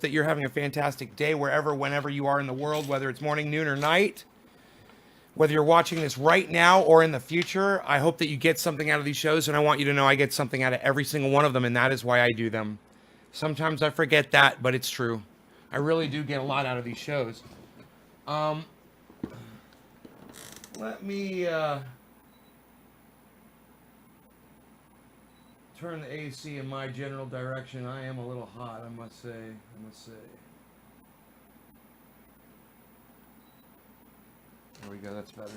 that you're having a fantastic day wherever, whenever you are in the world, whether it's morning, noon, or night. Whether you're watching this right now or in the future, I hope that you get something out of these shows, and I want you to know I get something out of every single one of them, and that is why I do them. Sometimes I forget that, but it's true. I really do get a lot out of these shows. Let me turn the AC in my general direction. I am a little hot, I must say. There we go, that's better.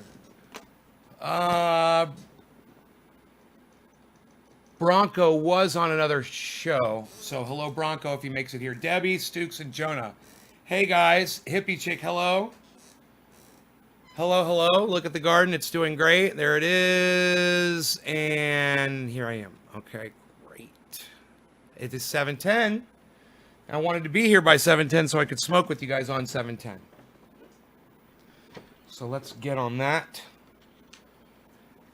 Bronco was on another show. So hello, Bronco, if he makes it here. Debbie, Stukes, and Jonah. Hey, guys. Hippie Chick, hello. Hello, hello. Look at the garden. It's doing great. There it is. And here I am. Okay, great. It is 7:10. I wanted to be here by 7:10 so I could smoke with you guys on 7:10. So let's get on that.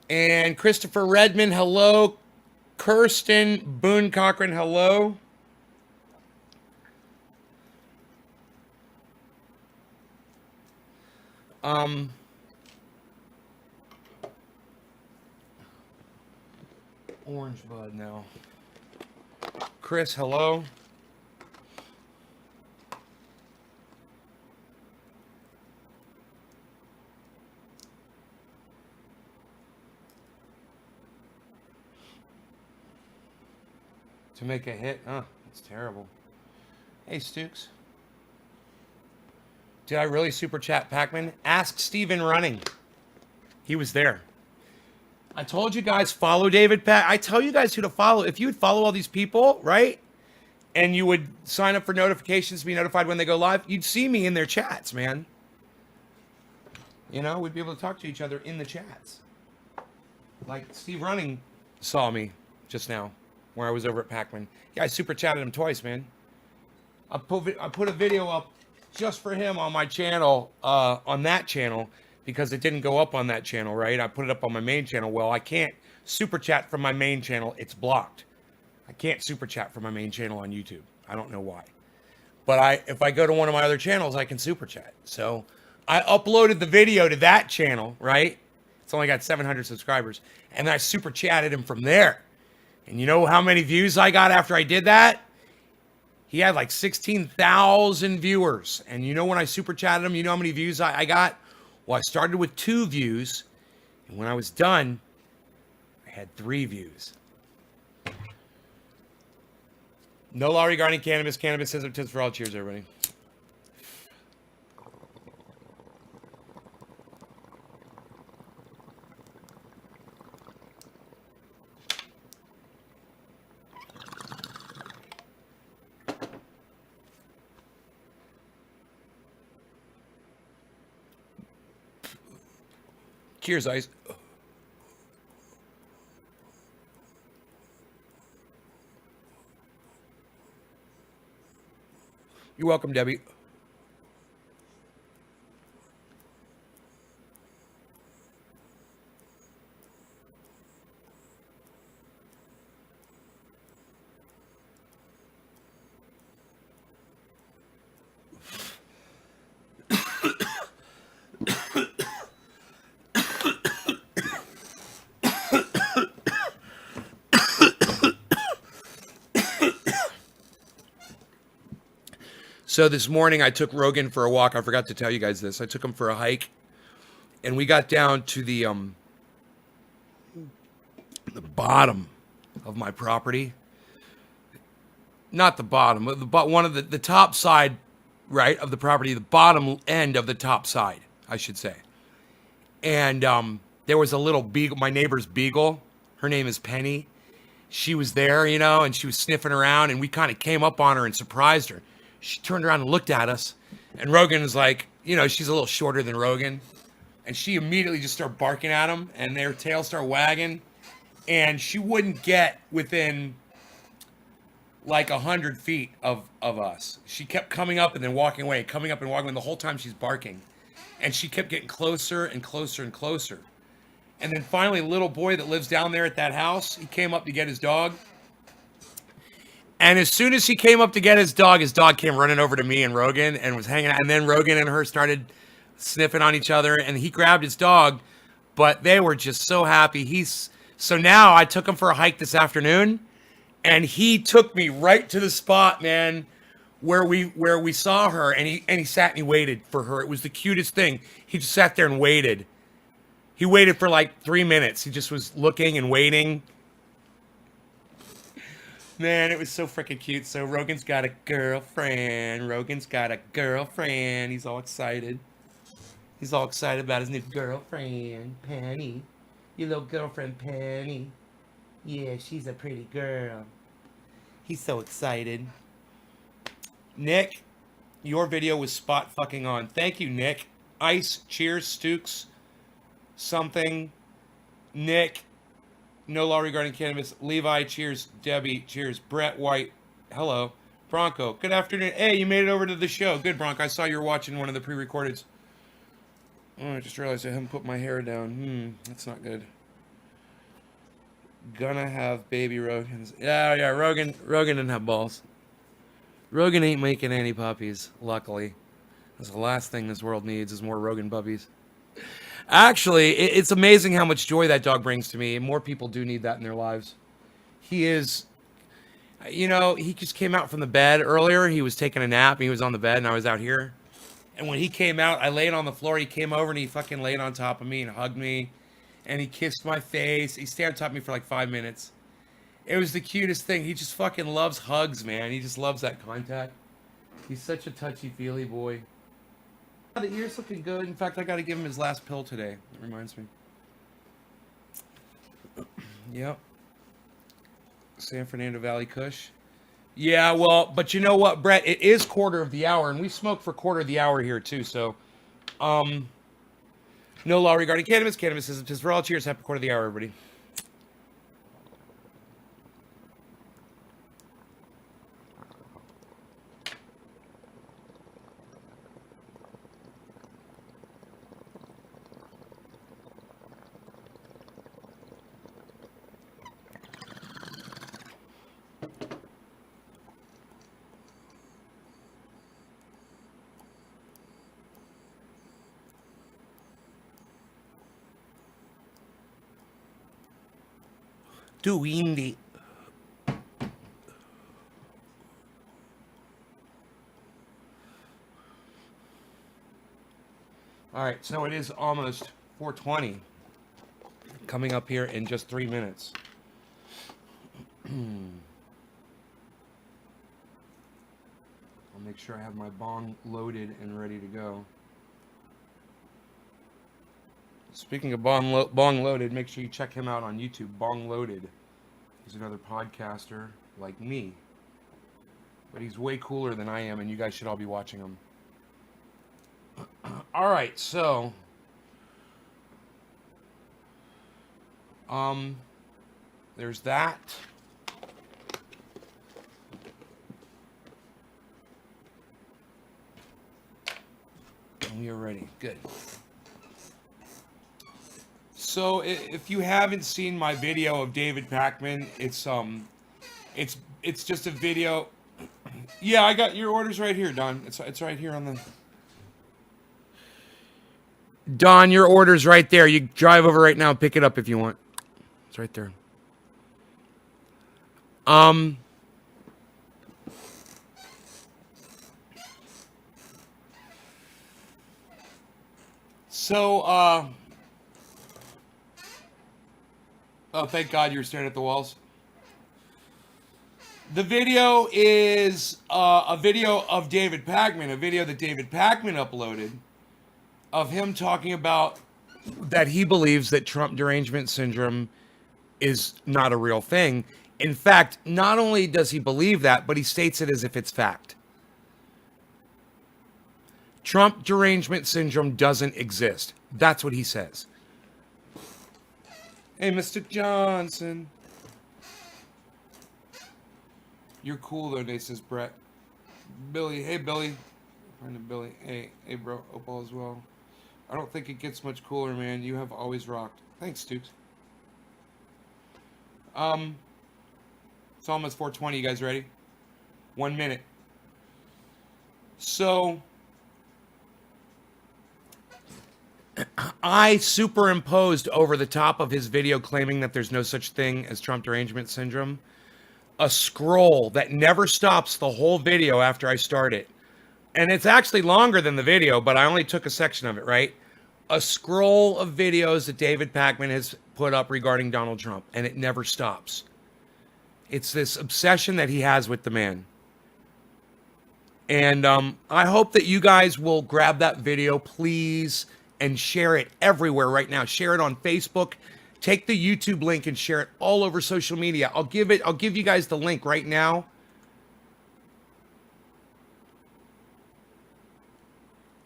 And Christopher Redmond, hello. Kirsten Boone Cochran, hello. Orange bud now. Chris, hello. To make a hit? Oh, that's terrible. Hey, Stukes. Did I really super chat Pakman? Ask Steven Running. He was there. I told you guys, follow David Pat. I tell you guys who to follow. If you would follow all these people, right? And you would sign up for notifications to be notified when they go live, you'd see me in their chats, man. You know, we'd be able to talk to each other in the chats. Like Steve Running saw me just now, where I was over at Pakman. Yeah, I super chatted him twice, man. I put a video up just for him on my channel, on that channel, because it didn't go up on that channel, right? I put it up on my main channel. Well, I can't super chat from my main channel. It's blocked. I can't super chat from my main channel on YouTube. I don't know why. But if I go to one of my other channels, I can super chat. So I uploaded the video to that channel, right? It's only got 700 subscribers. And I super chatted him from there. And you know how many views I got after I did that? He had like 16,000 viewers. And you know when I super chatted him, you know how many views I got? Well, I started with 2 views. And when I was done, I had 3 views. No law regarding cannabis. Cannabis says tips for all. Cheers, everybody. Cheers, Ice. You're welcome, Debbie. So this morning I took Rogan for a walk. I forgot to tell you guys this. I took him for a hike, and we got down to the bottom of my property. Not the bottom, but one of the top side, right, of the property, the bottom end of the top side, I should say. And there was a little beagle, my neighbor's beagle. Her name is Penny. She was there, you know, and she was sniffing around, and we kind of came up on her and surprised her. She turned around and looked at us, and Rogan is like, you know, she's a little shorter than Rogan, and she immediately just started barking at him, and their tails start wagging, and she wouldn't get within like 100 feet of us. She kept coming up and then walking away, coming up and walking away, the whole time she's barking, and she kept getting closer and closer and closer. And then finally, a little boy that lives down there at that house, he came up to get his dog, And as soon as he came up to get his dog came running over to me and Rogan and was hanging out. And then Rogan and her started sniffing on each other, and he grabbed his dog, but they were just so happy. So now I took him for a hike this afternoon, and he took me right to the spot, man, where we saw her, and he sat and he waited for her. It was the cutest thing. He just sat there and waited. He waited for like 3 minutes. He just was looking and waiting. Man, it was so freaking cute. So Rogan's got a girlfriend. He's all excited. He's all excited about his new girlfriend, Penny. Your little girlfriend, Penny. Yeah, she's a pretty girl. He's so excited. Nick, your video was spot fucking on. Thank you, Nick. Ice, cheers, Stooks, something. Nick, no law regarding cannabis. Levi, cheers. Debbie, cheers. Brett White, hello. Bronco, good afternoon. Hey, you made it over to the show. Good, Bronco. I saw you were watching one of the pre-recordeds. Oh, I just realized I haven't put my hair down. That's not good. Gonna have baby Rogan's. Yeah, Rogan didn't have balls. Rogan ain't making any puppies, luckily. That's the last thing this world needs is more Rogan puppies. Actually, it's amazing how much joy that dog brings to me, and more people do need that in their lives. He is, he just came out from the bed earlier. He was taking a nap, and he was on the bed, and I was out here. And when he came out, I laid on the floor. He came over, and he fucking laid on top of me and hugged me, and he kissed my face. He stayed on top of me for like 5 minutes. It was the cutest thing. He just fucking loves hugs, man. He just loves that contact. He's such a touchy-feely boy. The ear's looking good. In fact, I got to give him his last pill today. That reminds me. Yep. San Fernando Valley Kush. Yeah, well, but you know what, Brett? It is quarter of the hour, and we smoke for quarter of the hour here, too. So, no law regarding cannabis. Cannabis is just for all. Cheers. Happy quarter of the hour, everybody. Doing the all right, so it is almost 4:20. Coming up here in just 3 minutes. I'll make sure I have my bong loaded and ready to go. Speaking of Bong Loaded, make sure you check him out on YouTube. Bong Loaded. He's another podcaster like me. But he's way cooler than I am, and you guys should all be watching him. All right, so... there's that. And we are ready. Good. So if you haven't seen my video of David Pakman, it's just a video. Yeah, I got your orders right here, Don. It's right here on the. Don, your order's right there. You drive over right now and pick it up if you want. It's right there. So, oh, thank God you were staring at the walls. The video is a video of David Pakman, a video that David Pakman uploaded of him talking about that he believes that Trump derangement syndrome is not a real thing. In fact, not only does he believe that, but he states it as if it's fact. Trump derangement syndrome doesn't exist. That's what he says. Hey, Mr. Johnson. You're cool, though, Nate, says Brett. Billy. Hey, Billy. Find a Billy. Hey, bro. Hope all is well. I don't think it gets much cooler, man. You have always rocked. Thanks, Stooks. It's almost 4:20. You guys ready? 1 minute. So I superimposed over the top of his video claiming that there's no such thing as Trump derangement syndrome a scroll that never stops the whole video after I start it. And it's actually longer than the video, but I only took a section of it, right? A scroll of videos that David Pakman has put up regarding Donald Trump, and it never stops. It's this obsession that he has with the man. And I hope that you guys will grab that video, please, and share it everywhere right now. Share it on Facebook. Take the YouTube link and share it all over social media. I'll give you guys the link right now.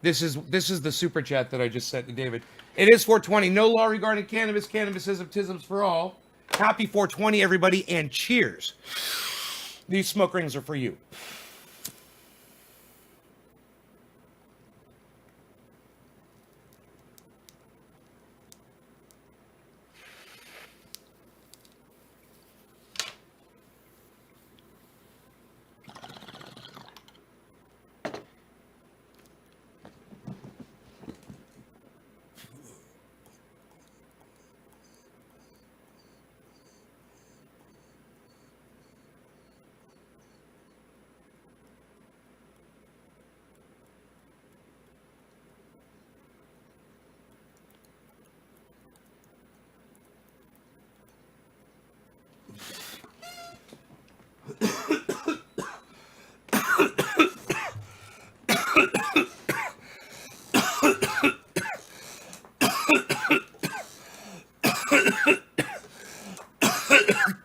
This is the super chat that I just sent to David. It is 420. No law regarding cannabis. Cannabisism, tisms for all. Happy 420, everybody, and cheers. These smoke rings are for you.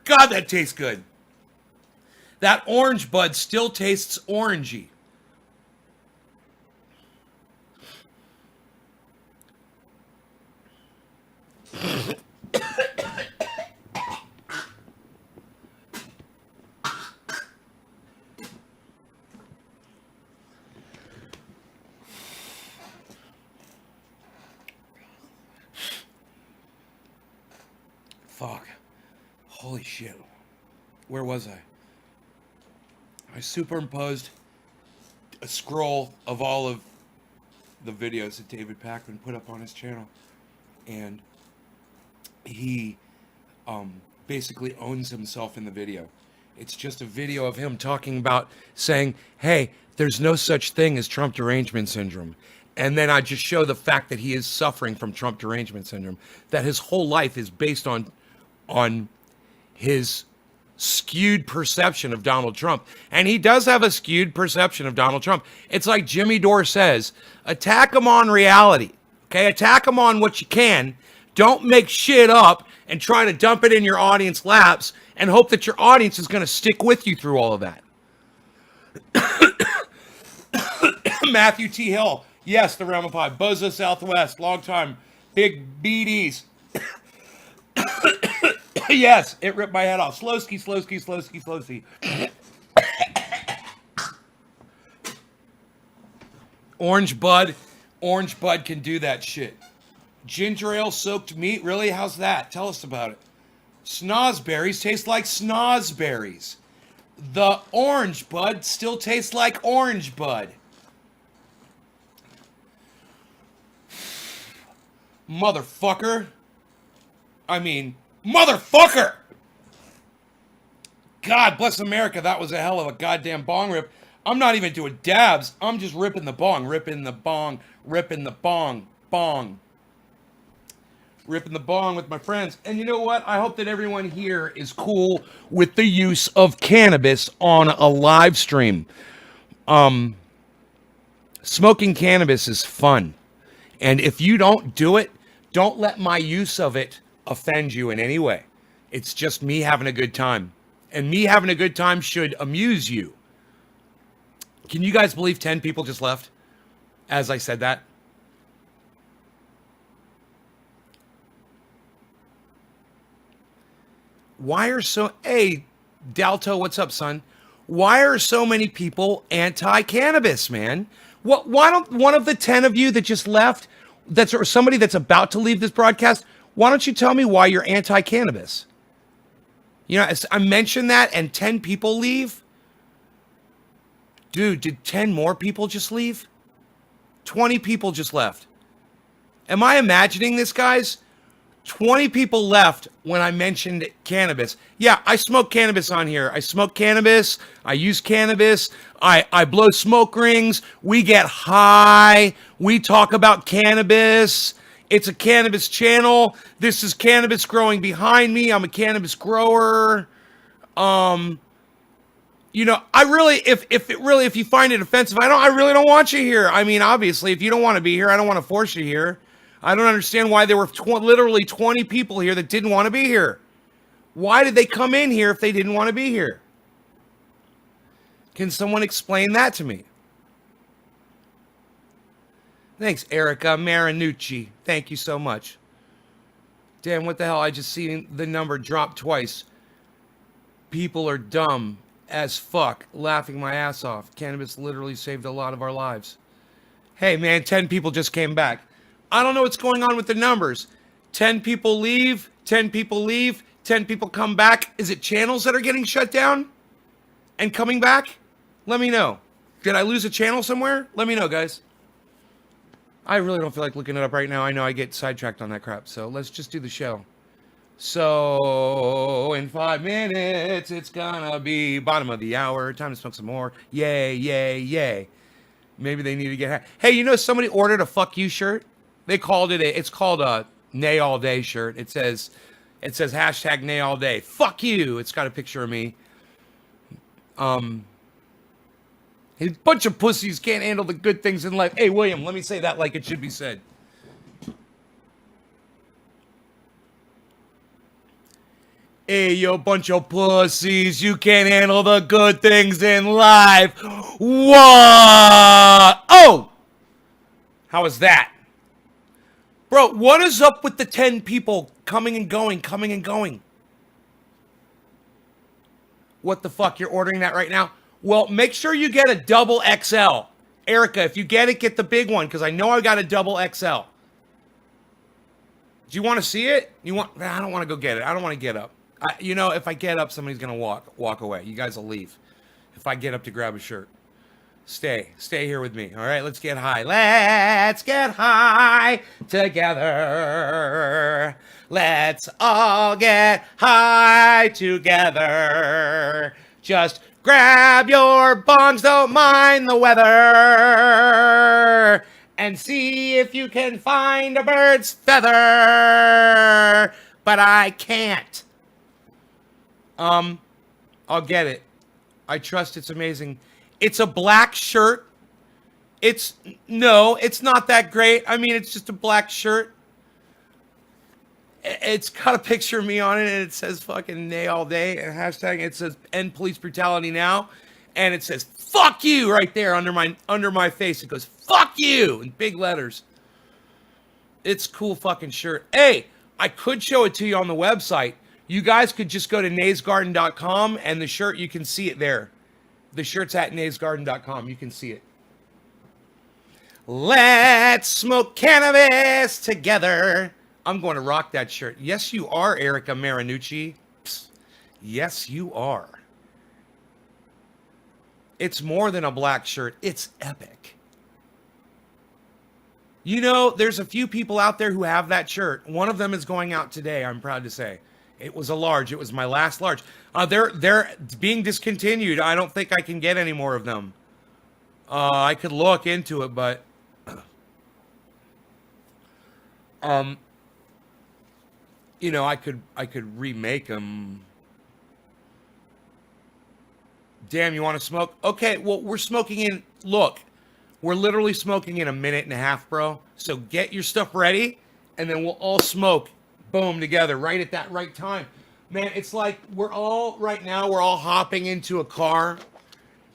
God, that tastes good. That orange bud still tastes orangey. Fuck. Holy shit. Where was I? I superimposed a scroll of all of the videos that David Pakman put up on his channel. And he basically owns himself in the video. It's just a video of him talking about saying, hey, there's no such thing as Trump derangement syndrome. And then I just show the fact that he is suffering from Trump derangement syndrome, that his whole life is based on his skewed perception of Donald Trump. And he does have a skewed perception of Donald Trump. It's like Jimmy Dore says, attack him on reality. Okay, attack him on what you can. Don't make shit up and try to dump it in your audience laps and hope that your audience is going to stick with you through all of that. Matthew T. Hill. Yes, the Realm of Pie. Bozo Southwest. Long time. Big BDs. Yes, it ripped my head off. Slowski. Orange Bud can do that shit. Ginger ale soaked meat? Really? How's that? Tell us about it. Snozberries taste like snozberries. The Orange Bud still tastes like Orange Bud. Motherfucker. Motherfucker! God bless America, that was a hell of a goddamn bong rip. I'm not even doing dabs. I'm just ripping the bong, ripping the bong with my friends. And you know what? I hope that everyone here is cool with the use of cannabis on a live stream. Smoking cannabis is fun. And if you don't do it, don't let my use of it offend you in any way. It's just me having a good time. And me having a good time should amuse you. Can you guys believe 10 people just left as I said that? Hey, Dalto, what's up, son? Why are so many people anti-cannabis, man? Why don't one of the 10 of you that just left, or somebody that's about to leave this broadcast, why don't you tell me why you're anti-cannabis? You know, I mentioned that and 10 people leave. Dude, did 10 more people just leave? 20 people just left. Am I imagining this, guys? 20 people left when I mentioned cannabis. Yeah, I smoke cannabis on here. I smoke cannabis. I use cannabis. I blow smoke rings. We get high. We talk about cannabis. It's a cannabis channel. This is cannabis growing behind me. I'm a cannabis grower. You know, I really, if you find it offensive, I really don't want you here. I mean, obviously, if you don't want to be here, I don't want to force you here. I don't understand why there were literally 20 people here that didn't want to be here. Why did they come in here if they didn't want to be here? Can someone explain that to me? Thanks, Erica Marinucci. Thank you so much. Damn, what the hell? I just seen the number drop twice. People are dumb as fuck, laughing my ass off. Cannabis literally saved a lot of our lives. Hey, man, 10 people just came back. I don't know what's going on with the numbers. 10 people leave, 10 people leave, 10 people come back. Is it channels that are getting shut down and coming back? Let me know. Did I lose a channel somewhere? Let me know, guys. I really don't feel like looking it up right now. I know I get sidetracked on that crap, so let's just do the show. So, in 5 minutes, it's gonna be bottom of the hour. Time to smoke some more. Yay, yay, yay. Maybe they need to get... Hey, you know somebody ordered a fuck you shirt? They called it it's called a Nay All Day shirt. It says hashtag Nay All Day. Fuck you. It's got a picture of me. A bunch of pussies can't handle the good things in life. Hey, William, let me say that like it should be said. Hey, you bunch of pussies, you can't handle the good things in life. What? Oh! How was that? Bro, what is up with the 10 people coming and going, coming and going? What the fuck? You're ordering that right now? Well, make sure you get a double XL. Erica, if you get it, get the big one, because I know I got a double XL. Do you want to see it? I don't want to go get it. I don't want to get up. You know, if I get up, somebody's going to walk away. You guys will leave. If I get up to grab a shirt. Stay here with me. All right, let's get high. Let's get high together. Let's all get high together. Just grab your bongs, don't mind the weather, and see if you can find a bird's feather. But I can't. I'll get it. I trust it's amazing. It's a black shirt. It's not that great. I mean, it's just a black shirt. It's got a picture of me on it, and it says fucking Nay All Day, and hashtag, it says end police brutality now, and it says fuck you right there under my face. It goes fuck you in big letters. It's a cool fucking shirt. Hey, I could show it to you on the website. You guys could just go to naysgarden.com, and the shirt, you can see it there. The shirt's at naysgarden.com. You can see it. Let's smoke cannabis together. I'm going to rock that shirt. Yes, you are, Erica Marinucci. Psst. Yes, you are. It's more than a black shirt. It's epic. You know, there's a few people out there who have that shirt. One of them is going out today, I'm proud to say. It was a large. It was my last large. They're being discontinued. I don't think I can get any more of them. I could look into it, but you know, I could remake them. Damn, you want to smoke? Okay, well, we're smoking in. Look, we're literally smoking in a minute and a half, bro. So get your stuff ready, and then we'll all smoke. Boom, together, right at that right time. Man, it's like we're all hopping into a car,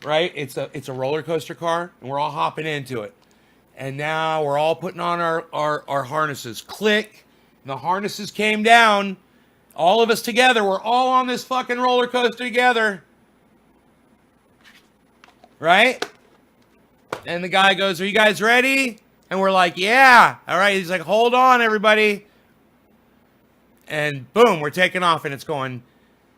right? It's a roller coaster car, and we're all hopping into it. And now we're all putting on our harnesses. Click. And the harnesses came down. All of us together. We're all on this fucking roller coaster together. Right? And the guy goes, "Are you guys ready?" And we're like, "Yeah." All right. He's like, "Hold on, everybody." And boom, we're taking off, and it's going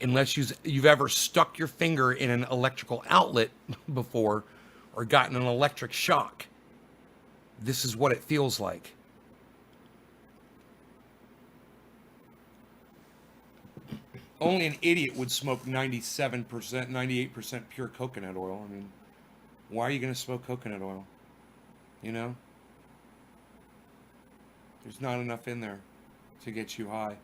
unless you've ever stuck your finger in an electrical outlet before or gotten an electric shock. This is what it feels like. Only an idiot would smoke 97%, 98% pure coconut oil. I mean, why are you going to smoke coconut oil? You know? There's not enough in there to get you high.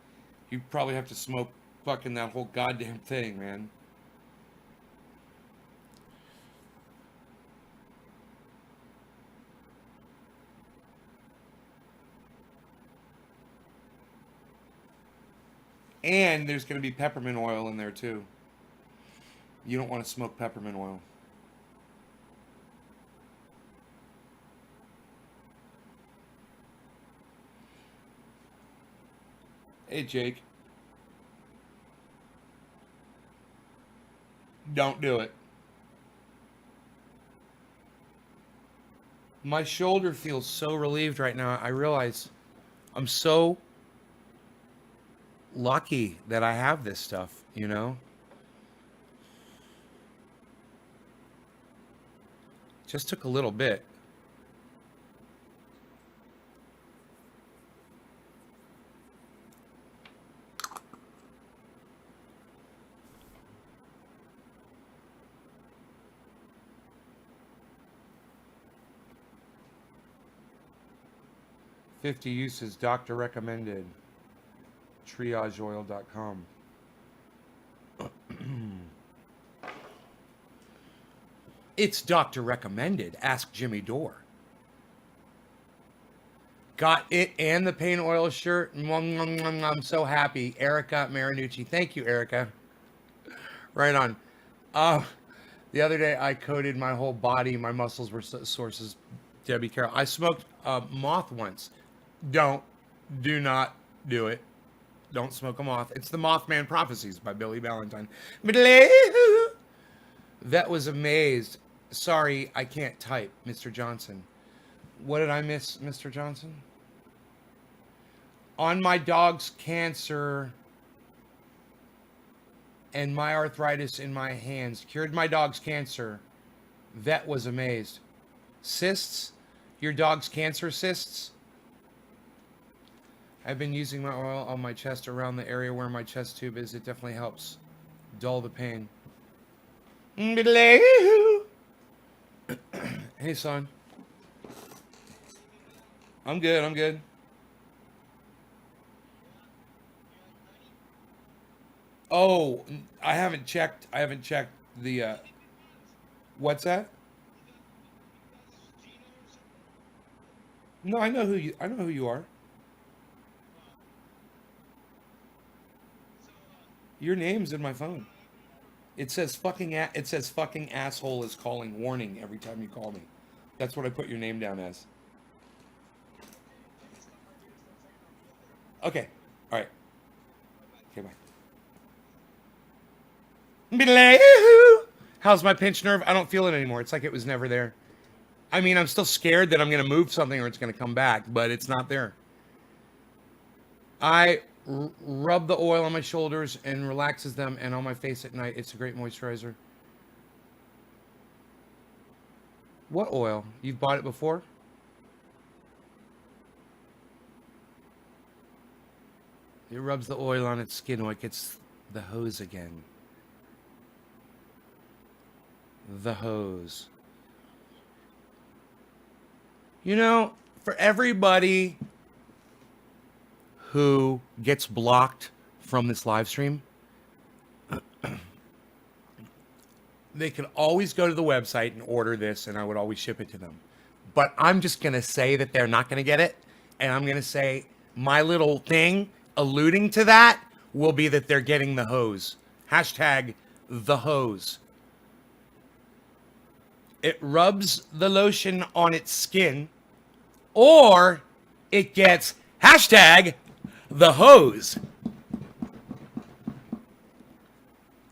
You probably have to smoke fucking that whole goddamn thing, man. And there's going to be peppermint oil in there too. You don't want to smoke peppermint oil. Hey, Jake. Don't do it. My shoulder feels so relieved right now. I realize I'm so lucky that I have this stuff, you know? Just took a little bit. "50 uses, doctor recommended. Triageoil.com. It's doctor recommended. Ask Jimmy Dore. Got it and the pain oil shirt. I'm so happy. Erica Marinucci. Thank you, Erica. Right on. The other day I coated my whole body. My muscles were sources. Debbie Carroll. I smoked moth once. Do not do it. Don't smoke a moth. It's the Mothman Prophecies by Billy Valentine. That was amazed. Sorry, I can't type, Mr. Johnson. What did I miss, Mr. Johnson? On my dog's cancer and my arthritis in my hands. Cured my dog's cancer. Vet was amazed. Cysts? Your dog's cancer cysts? I've been using my oil on my chest around the area where my chest tube is. It definitely helps dull the pain. Hey, son. I'm good. Oh, I haven't checked the, what's that? No, I know who you are. Your name's in my phone. It says fucking asshole is calling warning every time you call me. That's what I put your name down as. Okay. All right. Okay, bye. How's my pinched nerve? I don't feel it anymore. It's like it was never there. I mean, I'm still scared that I'm going to move something or it's going to come back, but it's not there. I rub the oil on my shoulders and relaxes them, and on my face at night. It's a great moisturizer. What oil? You've bought it before? It rubs the oil on its skin like it's the hose again. The hose. You know, for everybody who gets blocked from this live stream, they can always go to the website and order this, and I would always ship it to them. But I'm just going to say that they're not going to get it, and I'm going to say my little thing alluding to that will be that they're getting the hose. Hashtag the hose. It rubs the lotion on its skin, or it gets hashtag the hose.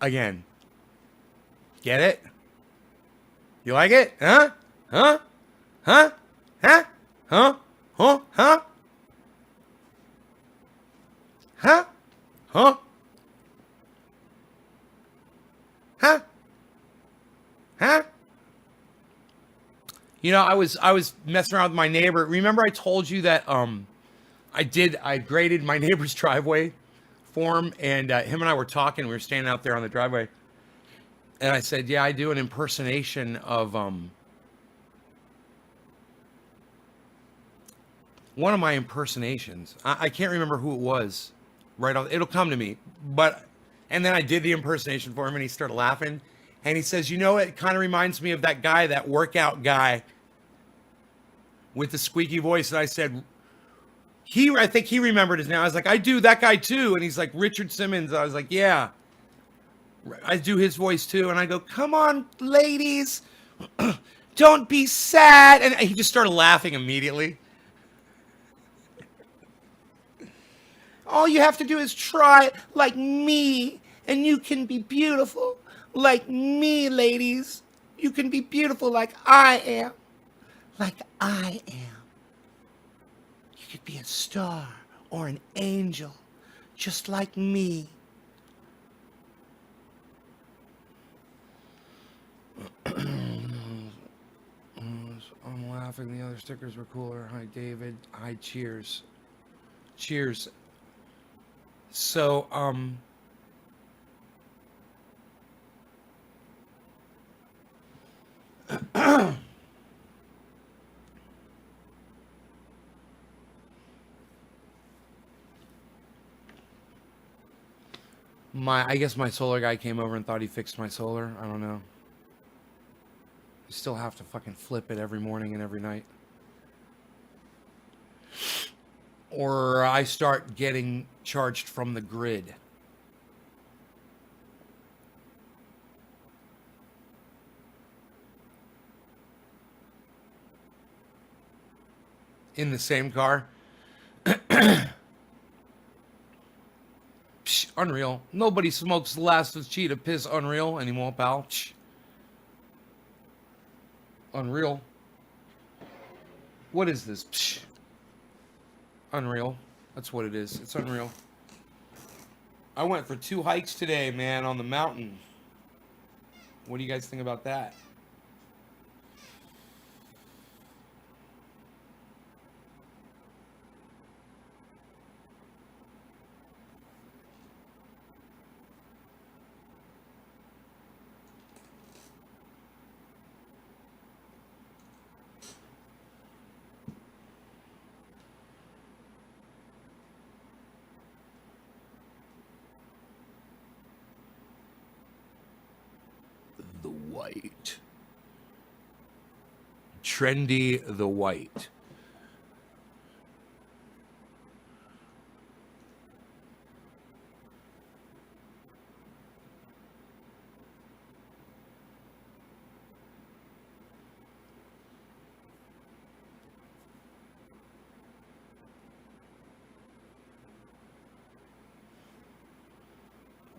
Again. Get it? You like it? Huh? Huh? Huh? Huh? Huh? Huh? Huh? Huh? Huh? You know, I was messing around with my neighbor. Remember I told you that I graded my neighbor's driveway for him, and him and I were talking. We were standing out there on the driveway, and I said, "Yeah, I do an impersonation of one of my impersonations. I can't remember who it was. Right off, it'll come to me. But and then I did the impersonation for him, and he started laughing. And he says, "You know, it kind of reminds me of that guy, that workout guy with the squeaky voice." And I said, I think he remembered his name. I was like, "I do that guy too." And he's like, "Richard Simmons." I was like, "Yeah, I do his voice too." And I go, "Come on, ladies, don't be sad." And he just started laughing immediately. All you have to do is try like me, and you can be beautiful like me, ladies. You can be beautiful like I am. Like I am. You could be a star or an angel, just like me. I'm laughing. The other stickers were cooler. Hi, David. Hi, cheers. Cheers. So, I guess my solar guy came over and thought he fixed my solar. I don't know. You still have to fucking flip it every morning and every night. Or I start getting charged from the grid. In the same car. Psh, unreal. Nobody smokes the last of cheetah piss unreal anymore, pal. Psh. Unreal. What is this? Psh. Unreal. That's what it is. It's unreal. I went for 2 hikes today, man, on the mountain. What do you guys think about that? The white. Trendy the white.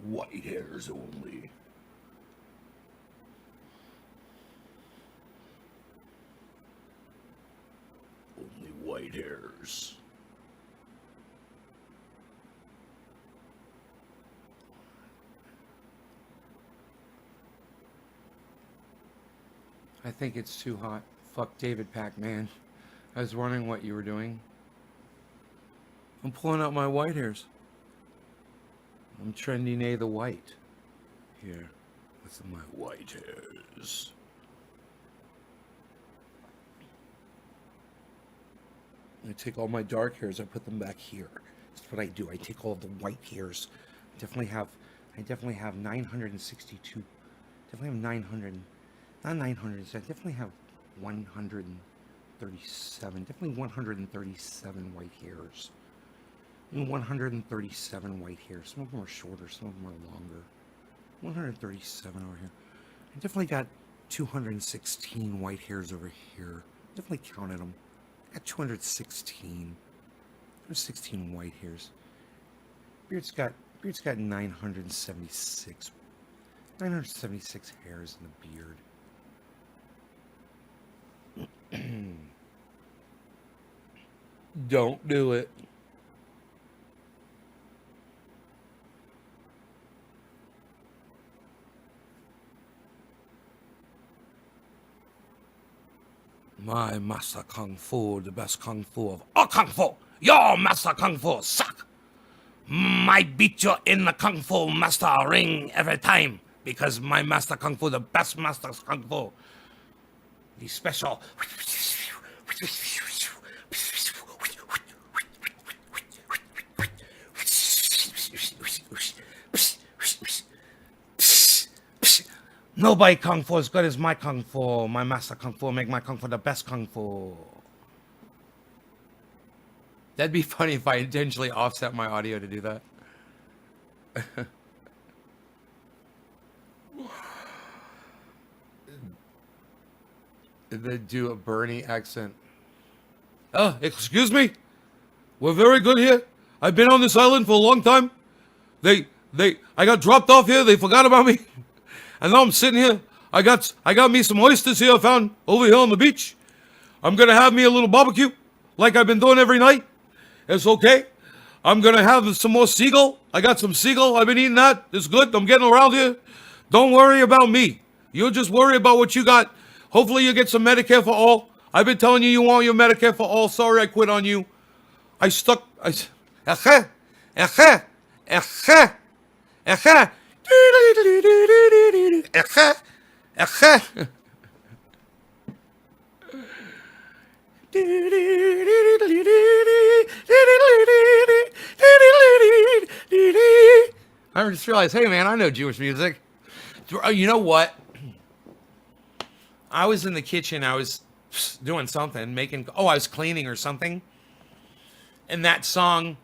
White hairs only. Only white hairs. I think it's too hot. Fuck David Pakman. I was wondering what you were doing. I'm pulling out my white hairs. I'm trendy nay the white. Here, with my white hairs. I take all my dark hairs, I put them back here. That's what I do. I take all of the white hairs. I definitely have 962. Definitely have 900. Not 900. I definitely have 137. Definitely 137 white hairs. 137 white hairs. Some of them are shorter, some of them are longer. 137 over here. I definitely got 216 white hairs over here. Definitely counted them. I got 216. There's 16 white hairs. Beard's got 976. 976 hairs in the beard. Don't do it. My master kung fu, the best kung fu of all kung fu. Your master kung fu suck. I beat you in the kung fu master ring every time because my master kung fu, the best master kung fu. The special. Nobody kung fu as good as my kung fu. My master kung fu make my kung fu the best kung fu. That'd be funny if I intentionally offset my audio to do that. They do a Bernie accent. Oh, excuse me. We're very good here. I've been on this island for a long time. I got dropped off here. They forgot about me. And now I'm sitting here. I got me some oysters here I found over here on the beach. I'm going to have me a little barbecue like I've been doing every night. It's okay. I'm going to have some more seagull. I got some seagull. I've been eating that. It's good. I'm getting around here. Don't worry about me. You just worry about what you got. Hopefully you get some Medicare for all. I've been telling you you want your Medicare for all. Sorry I quit on you. I just realized, hey man, I know Jewish music. You know what? I was in the kitchen. I was doing something, I was cleaning or something. And that song,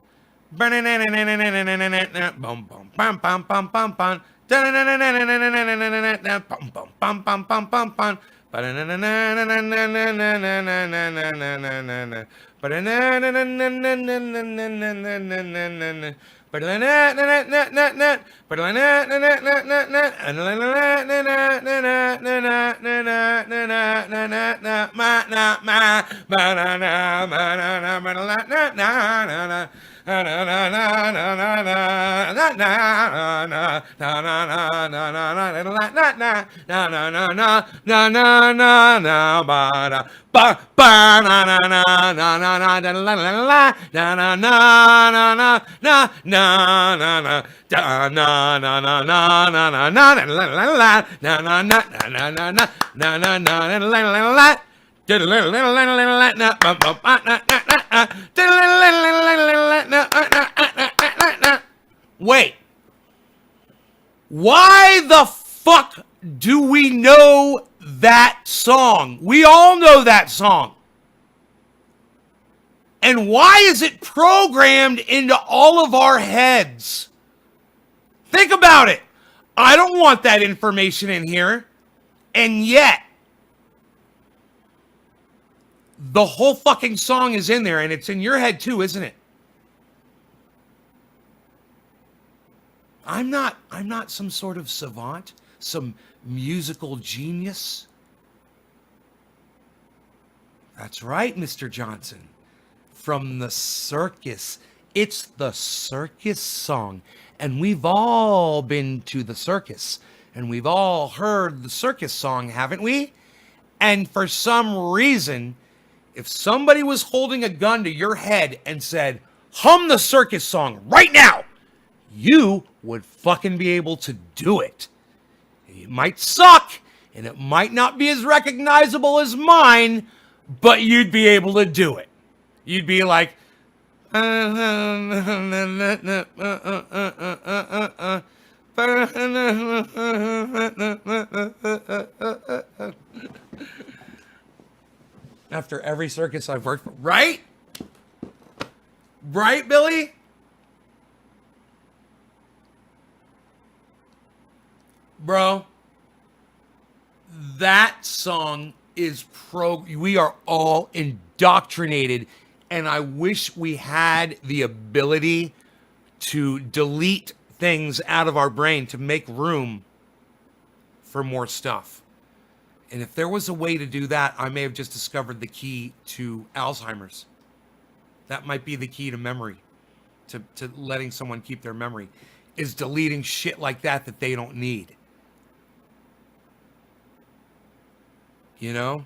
Wait. Why the fuck do we know that song? We all know that song. And why is it programmed into all of our heads? Think about it. I don't want that information in here. And yet, the whole fucking song is in there, and it's in your head too, isn't it? I'm not some sort of savant, some musical genius. That's right, Mr. Johnson. From the circus. It's the circus song. And we've all been to the circus. And we've all heard the circus song, haven't we? And for some reason, if somebody was holding a gun to your head and said, hum the circus song right now, you would fucking be able to do it. It might suck, and it might not be as recognizable as mine, but you'd be able to do it. You'd be like, after every circus I've worked for, right? Right, Billy? Bro, that song is we are all indoctrinated, and I wish we had the ability to delete things out of our brain to make room for more stuff. And if there was a way to do that, I may have just discovered the key to Alzheimer's. That might be the key to memory, to letting someone keep their memory, is deleting shit like that they don't need. You know?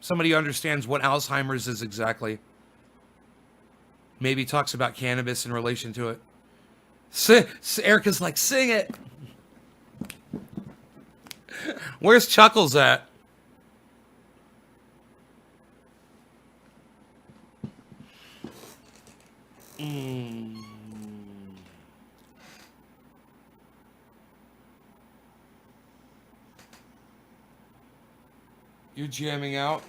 Somebody who understands what Alzheimer's is exactly. Maybe talks about cannabis in relation to it. Erica's like, sing it. Where's Chuckles at? You're jamming out?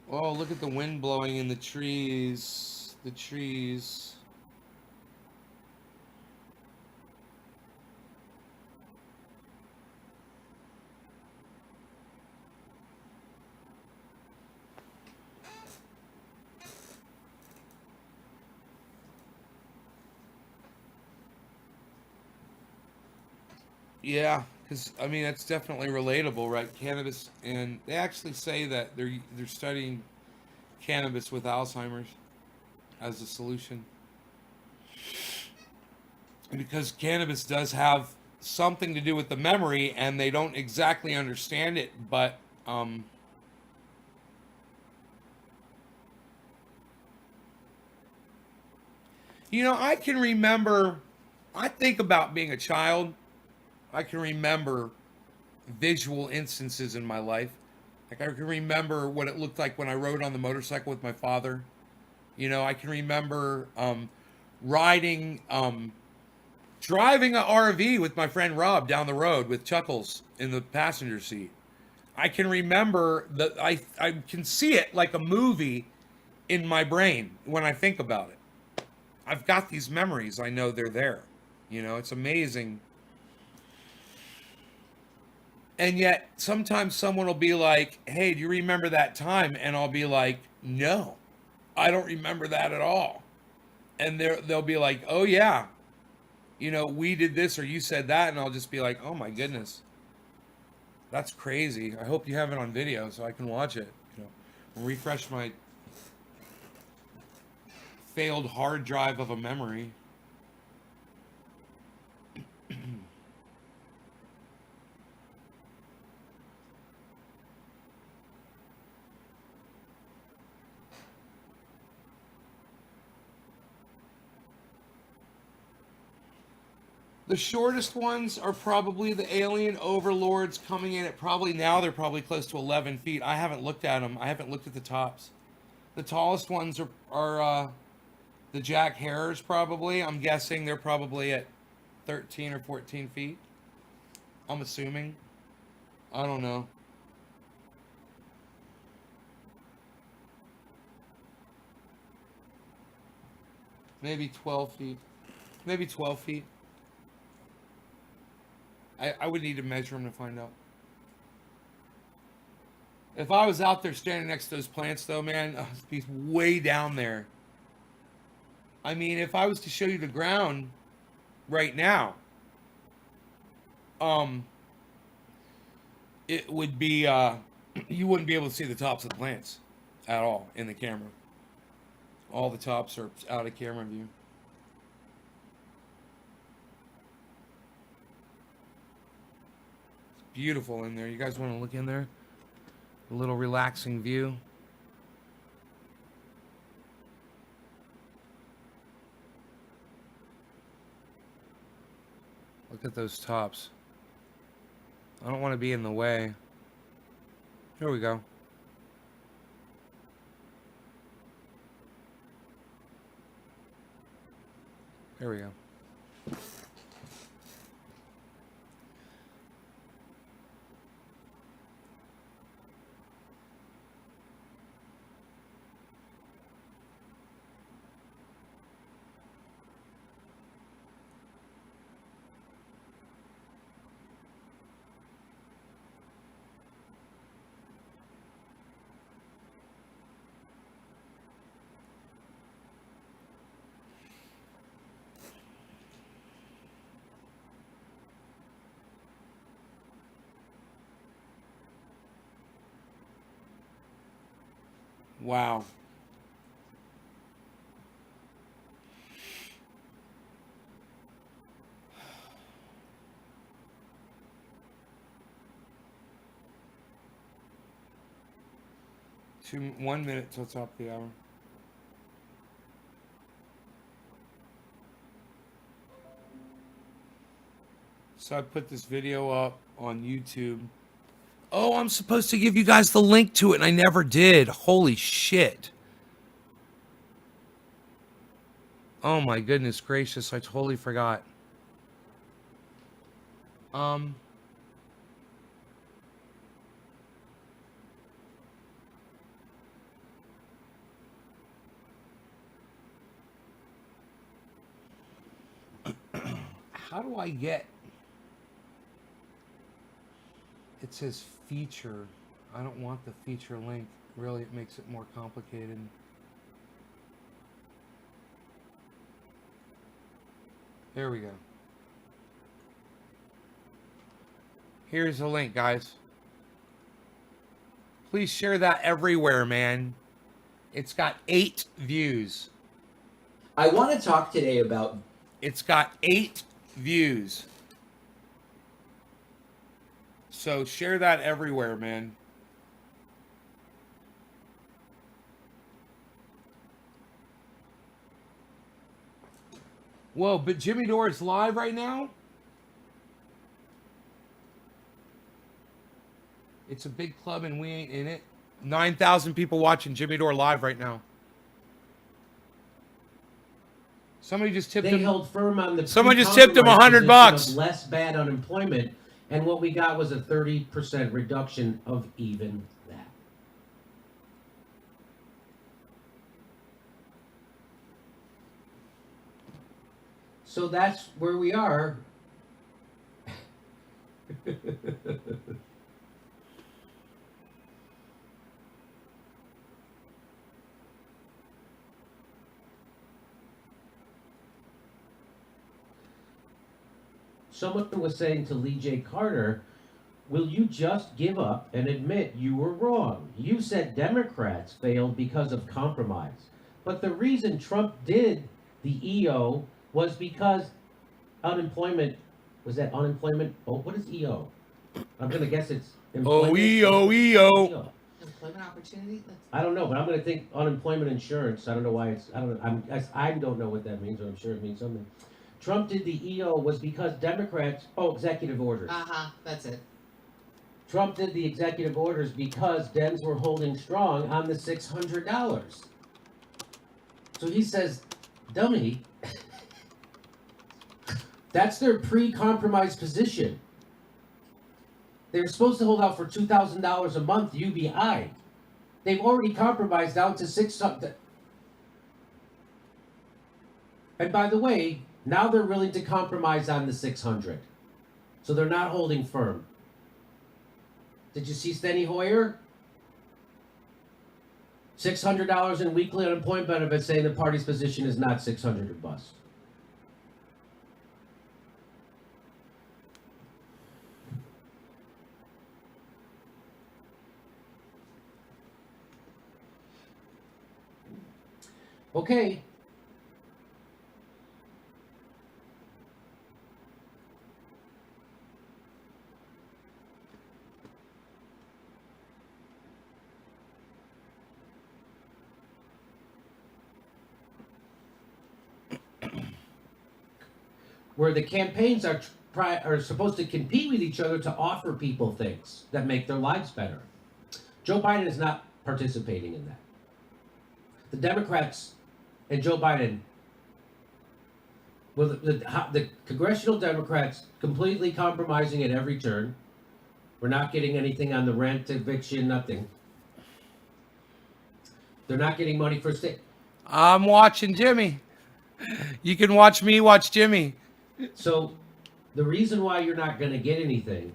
Oh, look at the wind blowing in the trees. The trees. Yeah, because I mean that's definitely relatable, right? Cannabis, and they actually say that they're studying cannabis with Alzheimer's as a solution, because cannabis does have something to do with the memory, and they don't exactly understand it, but I can remember. I think about being a child. I can remember visual instances in my life. Like I can remember what it looked like when I rode on the motorcycle with my father. I can remember riding, driving a RV with my friend Rob down the road with Chuckles in the passenger seat. I can remember that I can see it like a movie in my brain when I think about it. I've got these memories. I know they're there. It's amazing. And yet sometimes someone will be like, "Hey, do you remember that time?" And I'll be like, "No, I don't remember that at all." And they'll be like, "Oh yeah, we did this or you said that," and I'll just be like, "Oh my goodness, that's crazy. I hope you have it on video so I can watch it. Refresh my failed hard drive of a memory." The shortest ones are probably the alien overlords coming in at probably now they're probably close to 11 feet. I haven't looked at them. I haven't looked at the tops. The tallest ones are the Jack Harriers probably. I'm guessing they're probably at 13 or 14 feet. I'm assuming. I don't know. Maybe 12 feet. Maybe 12 feet. I would need to measure them to find out. If I was out there standing next to those plants, though, man, it'd be way down there. I mean, if I was to show you the ground right now, um, it would be you wouldn't be able to see the tops of the plants at all in the camera. All the tops are out of camera view. It's beautiful in there. You guys want to look in there? A little relaxing view. Look at those tops. I don't want to be in the way. Here we go. There we go. Wow. 1 minute till top of the hour. So I put this video up on YouTube. Oh, I'm supposed to give you guys the link to it, and I never did. Holy shit. Oh my goodness gracious, I totally forgot. How do I get... It says feature. I don't want the feature link. Really, it makes it more complicated. There we go. Here's the link, guys. Please share that everywhere, man. It's got 8 views. I want to talk today about... It's got 8 views. So share that everywhere, man. Whoa, but Jimmy Dore is live right now? It's a big club and we ain't in it. 9,000 people watching Jimmy Dore live right now. Somebody just tipped him. They held firm on the... Someone just tipped him $100. Less bad unemployment, and what we got was a 30% reduction of even that. So that's where we are. Someone was saying to Lee J. Carter, will you just give up and admit you were wrong? You said Democrats failed because of compromise. But the reason Trump did the EO was because unemployment, was that unemployment? Oh, what is EO? I'm going to guess it's employment. EO. Employment opportunity? I don't know, but I'm going to think unemployment insurance. I don't know why it's, I don't know. I don't know what that means, or I'm sure it means something. Trump did the EO was because Democrats, executive orders. That's it. Trump did the executive orders because Dems were holding strong on the $600. So he says, dummy, that's their pre-compromise position. They're supposed to hold out for $2,000 a month UBI. They've already compromised down to $600. And by the way, now they're willing to compromise on the $600. So they're not holding firm. Did you see Steny Hoyer? $600 in weekly unemployment benefits, saying the party's position is not $600 or bust. Okay. Where the campaigns are supposed to compete with each other to offer people things that make their lives better. Joe Biden is not participating in that. The Democrats and Joe Biden, well, the congressional Democrats completely compromising at every turn. We're not getting anything on the rent, eviction, nothing. They're not getting money for state. I'm watching Jimmy. You can watch me watch Jimmy. So the reason why you're not going to get anything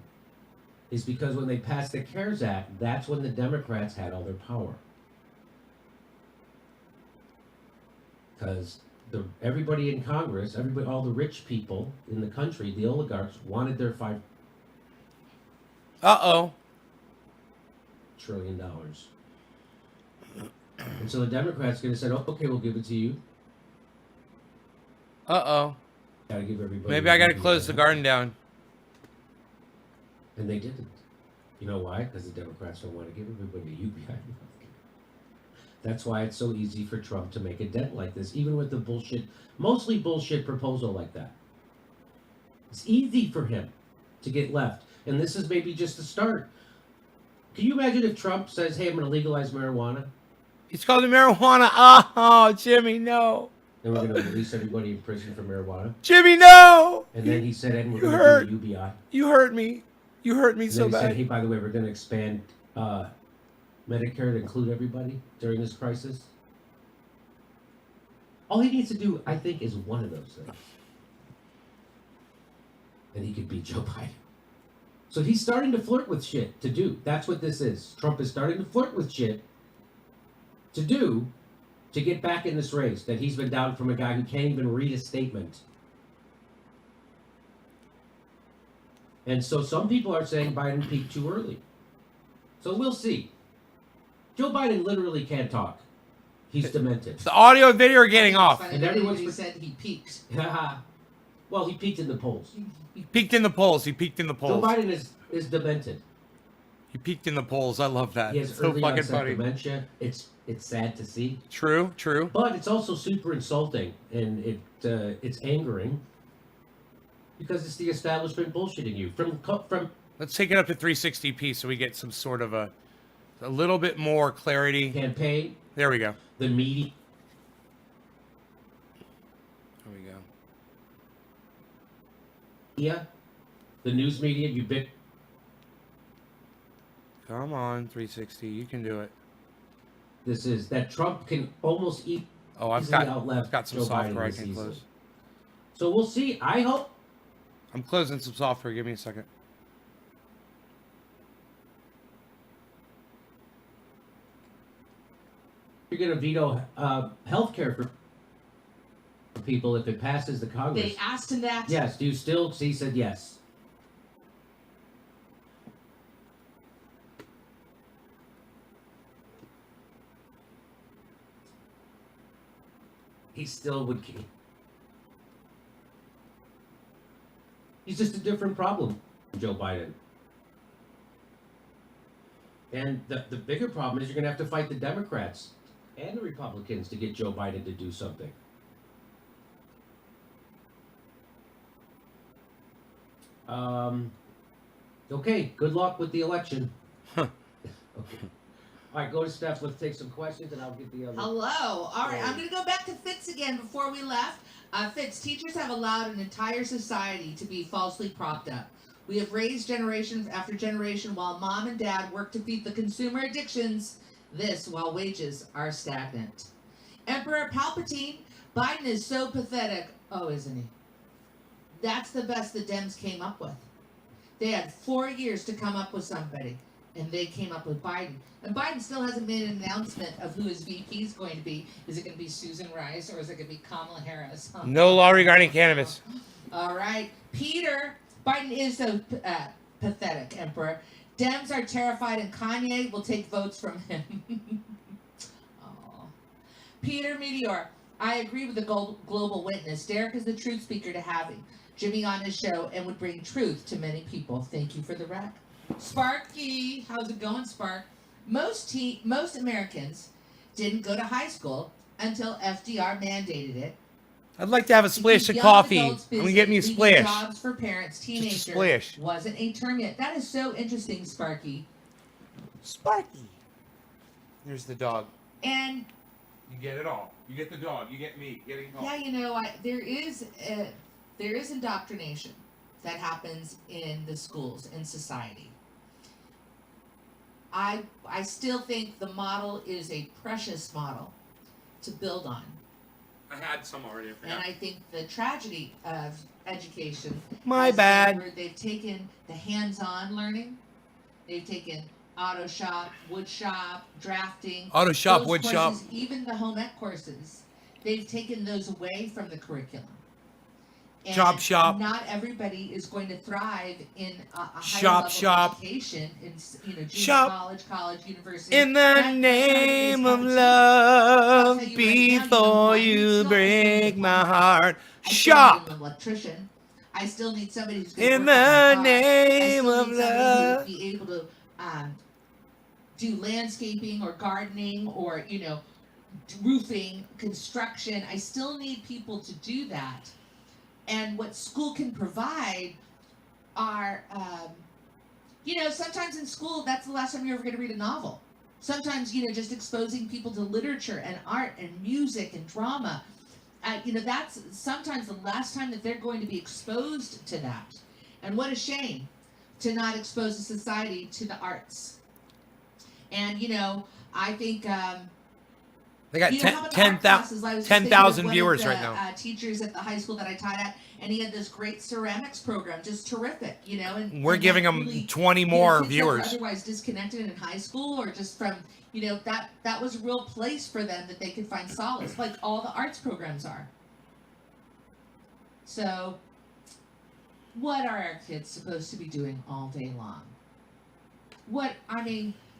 is because when they passed the CARES Act, that's when the Democrats had all their power. Because everybody in Congress, all the rich people in the country, the oligarchs, wanted their $5 trillion. And so the Democrats could have said, oh, okay, we'll give it to you. Gotta give everybody. Maybe I gotta close the garden down. And they didn't. You know why? Because the Democrats don't want to give everybody a UBI. That's why it's so easy for Trump to make a dent like this, even with the bullshit, mostly bullshit proposal like that. It's easy for him to get left. And this is maybe just the start. Can you imagine if Trump says, hey, I'm going to legalize marijuana? He's called it marijuana. Oh, Jimmy, no. Then we're going to release everybody in prison for marijuana. Jimmy, no. And then he said, and we're You going hurt. to do a UBI. You hurt me. You hurt me And so then he said, bad. hey, by the way, we're going to expand Medicare to include everybody during this crisis. All he needs to do, I think, is one of those things. And he could beat Joe Biden. So he's starting to flirt with shit to do. That's what this is. Trump is starting to flirt with shit to do to get back in this race that he's been down from a guy who can't even read a statement. And so some people are saying Biden peaked too early. So we'll see. Joe Biden literally can't talk. He's demented. The audio and video are getting off. Funny And that everyone's he re- said he peaked. Well, he peaked in the polls. He peaked in the polls. He peaked in the Joe polls. Biden is demented. He peaked in the polls. I love that. He has It's so early fucking onset funny. dementia. It's sad to see, True, true. but it's also super insulting, and it's angering because it's the establishment bullshitting you from. Let's take it up to 360p so we get some sort of a little bit more clarity. Campaign, There we go. the media, There we go. the news media, Come on, 360. You can do it. this is that Trump can almost eat. Oh, I've easily got outleft some Joe software I Biden this can season. close. So we'll see. I hope. I'm closing some software. Give me a second. You're going to veto health care for people if it passes the Congress. They asked him that. Yes. Do you still? He said yes. He still would. He's just a different problem, Joe Biden. And the bigger problem is you're going to have to fight the Democrats and the Republicans to get Joe Biden to do something. Okay, good luck with the election. Okay. All right, go to Steph. Let's take some questions, and I'll get the other. Hello. All right, I'm going to go back to Fitz again before we left. Fitz, teachers have allowed an entire society to be falsely propped up. We have raised generation after generation while mom and dad work to feed the consumer addictions. This while wages are stagnant. Emperor Palpatine, Biden is so pathetic. Oh, isn't he? That's the best the Dems came up with. They had 4 years to come up with somebody, and they came up with Biden. And Biden still hasn't made an announcement of who his VP is going to be. Is it going to be Susan Rice or is it going to be Kamala Harris? No law regarding cannabis. All right. Peter, Biden is so pathetic, Emperor. Dems are terrified and Kanye will take votes from him. Aw. Peter Meteor, I agree with the global witness. Derek is the truth speaker to having Jimmy on his show and would bring truth to many people. Thank you for the rec. Sparky, how's it going, Spark? Most Americans didn't go to high school until FDR mandated it. I'd like to have a splash of Young coffee. adults I'm gonna busy get me a leaving splash. Jobs for parents, teenagers. splash. Wasn't a term yet. That is so interesting, Sparky. Sparky. There's the dog. And You get it all. You get the dog. You get me getting home. yeah, you know, there is indoctrination that happens in the schools in society. I still think the model is a precious model to build on. I had some already. I And I think the tragedy of education My has been bad. where they've taken the hands-on learning, they've taken auto shop, wood shop, drafting, Auto shop, those wood courses, shop. even the home ec courses. They've taken those away from the curriculum. And Job shop. Not everybody is going to thrive in a higher Shop level shop. education in junior Shop. college, university. In the Not name of everybody's love, I'll tell you right now, before one you needs to break know my heart. I still Shop. need an electrician. I still need somebody who's going to In work on my the car. name I still of need somebody love. who would be able to do landscaping or gardening or roofing, construction. I still need people to do that. And what school can provide are, sometimes in school, that's the last time you're ever going to read a novel. Sometimes, just exposing people to literature and art and music and drama. That's sometimes the last time that they're going to be exposed to that. And what a shame to not expose a society to the arts. And, I think... They got how about the art classes? I was just thinking of 10,000 one viewers of the, right now. Teachers at the high school that I taught at, and he had this great ceramics program, just terrific, And We're giving them really, 20 more kids that were viewers. otherwise disconnected in high school, or just from, that was a real place for them that they could find solace, like all the arts programs are. So, what are our kids supposed to be doing all day long?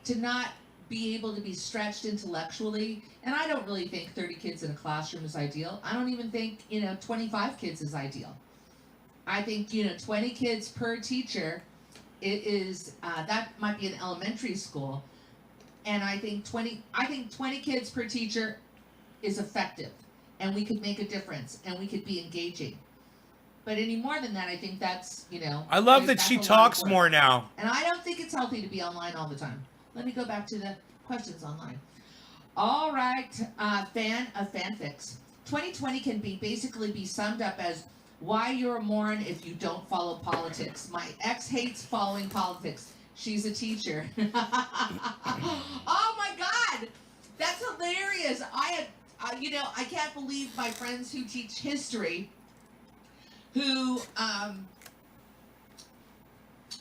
To not be able to be stretched intellectually, and I don't really think 30 kids in a classroom is ideal. I don't even think 25 kids is ideal. I think 20 kids per teacher is that might be an elementary school, and I think 20 kids per teacher is effective, and we could make a difference, and we could be engaging. But any more than that, I think that's I love that she talks more now. and I don't think it's healthy to be online all the time. Let me go back to the questions online. All right, fan of fanfics. 2020 can basically be summed up as why you're a moron if you don't follow politics. My ex hates following politics. She's a teacher. Oh my God, that's hilarious. I can't believe my friends who teach history, who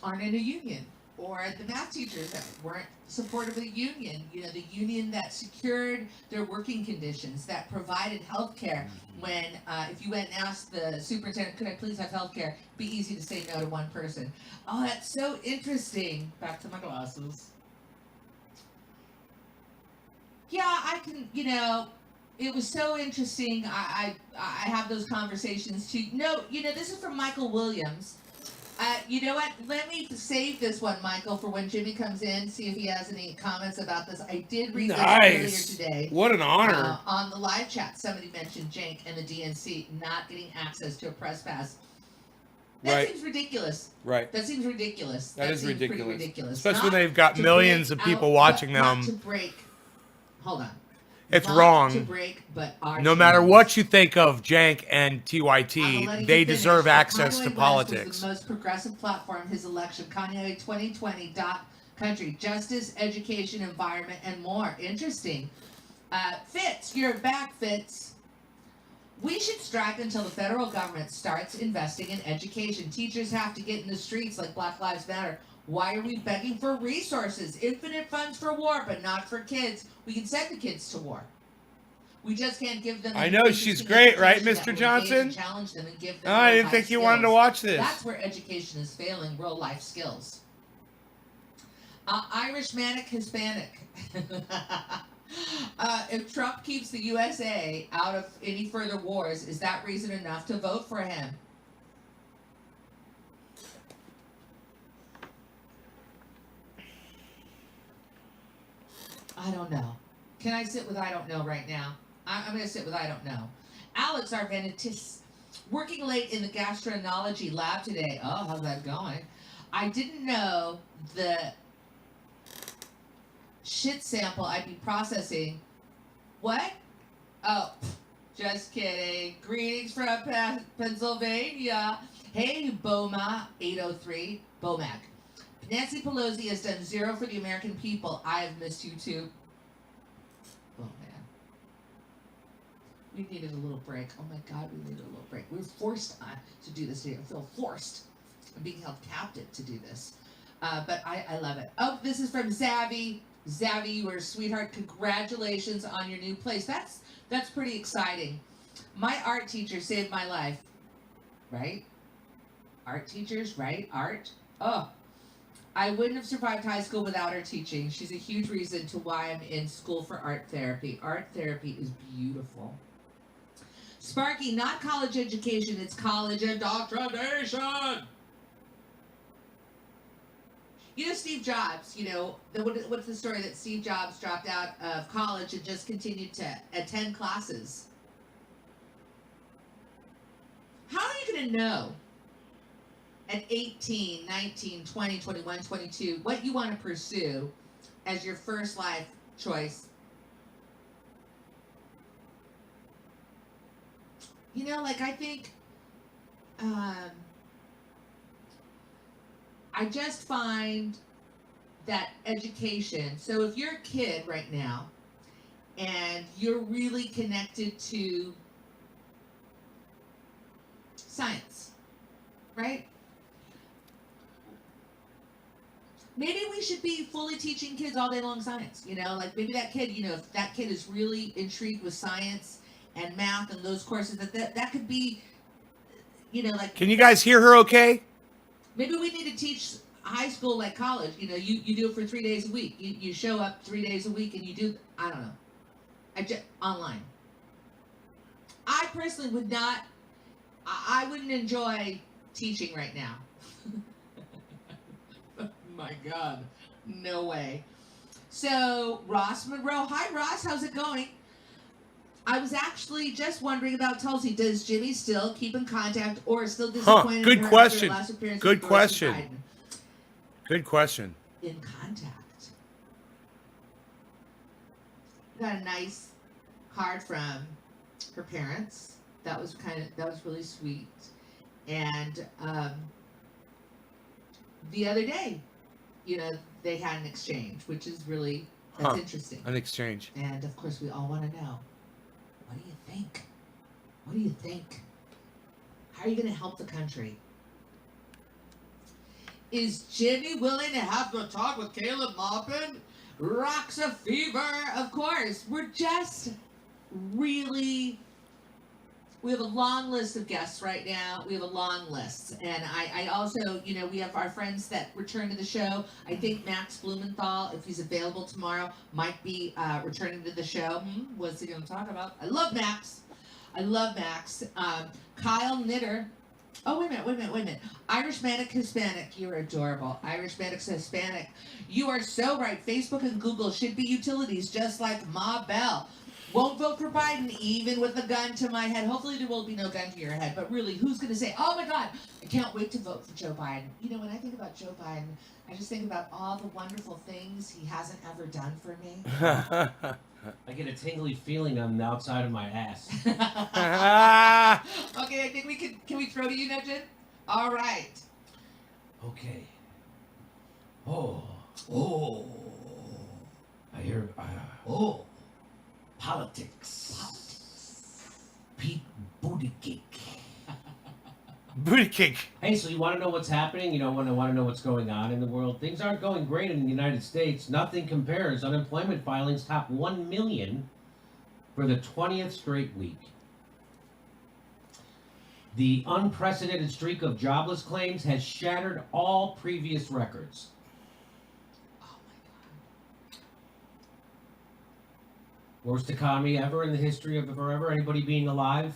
aren't in a union, or the math teachers that weren't supportive of the union, the union that secured their working conditions, that provided health care when, if you went and asked the superintendent, could I please have health care, be easy to say no to one person. Oh, that's so interesting. Back to my glasses. Yeah, I can, it was so interesting. I have those conversations too. No, this is from Michael Williams. You know what? Let me save this one, Michael, for when Jimmy comes in, see if he has any comments about this. I did read this earlier today. What an honor. On the live chat, somebody mentioned Cenk and the DNC not getting access to a press pass. That seems ridiculous. Right. That seems ridiculous. That is seems pretty ridiculous. ridiculous. Especially when they've got millions of people watching them. Hold on. It's Not wrong. to break, but no matter what you think of Cenk and TYT, they deserve access to politics. Was the most progressive platform his election. Kanye 2020. Country, justice, education, environment, and more. Interesting. Fitz, you're back, Fitz. We should strike until the federal government starts investing in education. Teachers have to get in the streets like Black Lives Matter. Why are we begging for resources? Infinite funds for war, but not for kids. We can send the kids to war. We just can't give them... I know, she's great, right, Mr. Johnson? Challenge them and give them I didn't think you wanted to watch this. That's where education is failing, real life skills. Irish Manic Hispanic. If Trump keeps the USA out of any further wars, is that reason enough to vote for him? I don't know. Can I sit with I don't know right now? I'm going to sit with I don't know. Alex Arvenitis, working late in the gastroenterology lab today. Oh, how's that going? I didn't know the shit sample I'd be processing. What? Oh, just kidding. Greetings from Pennsylvania. Hey, Boma 803, Bomac. Nancy Pelosi has done zero for the American people. I have missed you too. Oh man. We needed a little break. Oh my God, we needed a little break. We were forced to do this today. I feel forced. I'm being held captive to do this. But I love it. Oh, this is from Zavi. Zavi, you were a sweetheart. Congratulations on your new place. That's pretty exciting. My art teacher saved my life. Right? Art teachers, right? Art. Oh. I wouldn't have survived high school without her teaching. She's a huge reason to why I'm in school for art therapy. Art therapy is beautiful. Sparky, not college education, it's college indoctrination. You know Steve Jobs, what's the story that Steve Jobs dropped out of college and just continued to attend classes? How are you going to know at 18, 19, 20, 21, 22 what you want to pursue as your first life choice? I think I just find that education, so if you're a kid right now and you're really connected to science, right? Maybe we should be fully teaching kids all day long science, maybe that kid, if that kid is really intrigued with science and math and those courses, that could be, Can you guys hear her okay? maybe we need to teach high school like college. You do it for 3 days a week. You show up 3 days a week and you do, I don't know, online. I personally would not, I wouldn't enjoy teaching right now. My God, no way. So Ross Monroe, hi Ross, how's it going? I was actually just wondering about Tulsi. Does Jimmy still keep in contact or still disappointed Good in her question. after her last appearance Good with Doris question. Biden? Good question. In contact. Got a nice card from her parents. That was really sweet. And the other day, they had an exchange, which is really, that's interesting. An exchange. And of course, we all want to know, what do you think? What do you think? How are you going to help the country? Is Jimmy willing to have to talk with Caleb Maupin? Rocks a fever, of course. We're just really, we have a long list of guests right now. We have a long list. And I also, we have our friends that return to the show. I think Max Blumenthal, if he's available tomorrow, might be returning to the show. What's he going to talk about? I love Max. Kyle Knitter. Oh, wait a minute. Irish Manic Hispanic. You're adorable. Irish Manic Hispanic. You are so right. Facebook and Google should be utilities, just like Ma Bell. Won't vote for Biden, even with a gun to my head. Hopefully there will be no gun to your head. But really, who's going to say, oh my God, I can't wait to vote for Joe Biden. When I think about Joe Biden, I just think about all the wonderful things he hasn't ever done for me. I get a tingly feeling on the outside of my ass. Okay, I think can we throw to you, Nugent? All right. Okay. Oh. I hear, Politics. Pete Buttigieg. Booty kick. Hey, so you want to know what's happening? Want to know what's going on in the world? Things aren't going great in the United States. Nothing compares. Unemployment filings top 1 million for the 20th straight week. The unprecedented streak of jobless claims has shattered all previous records. Oh my God. Worst economy ever in the history of forever. Anybody being alive?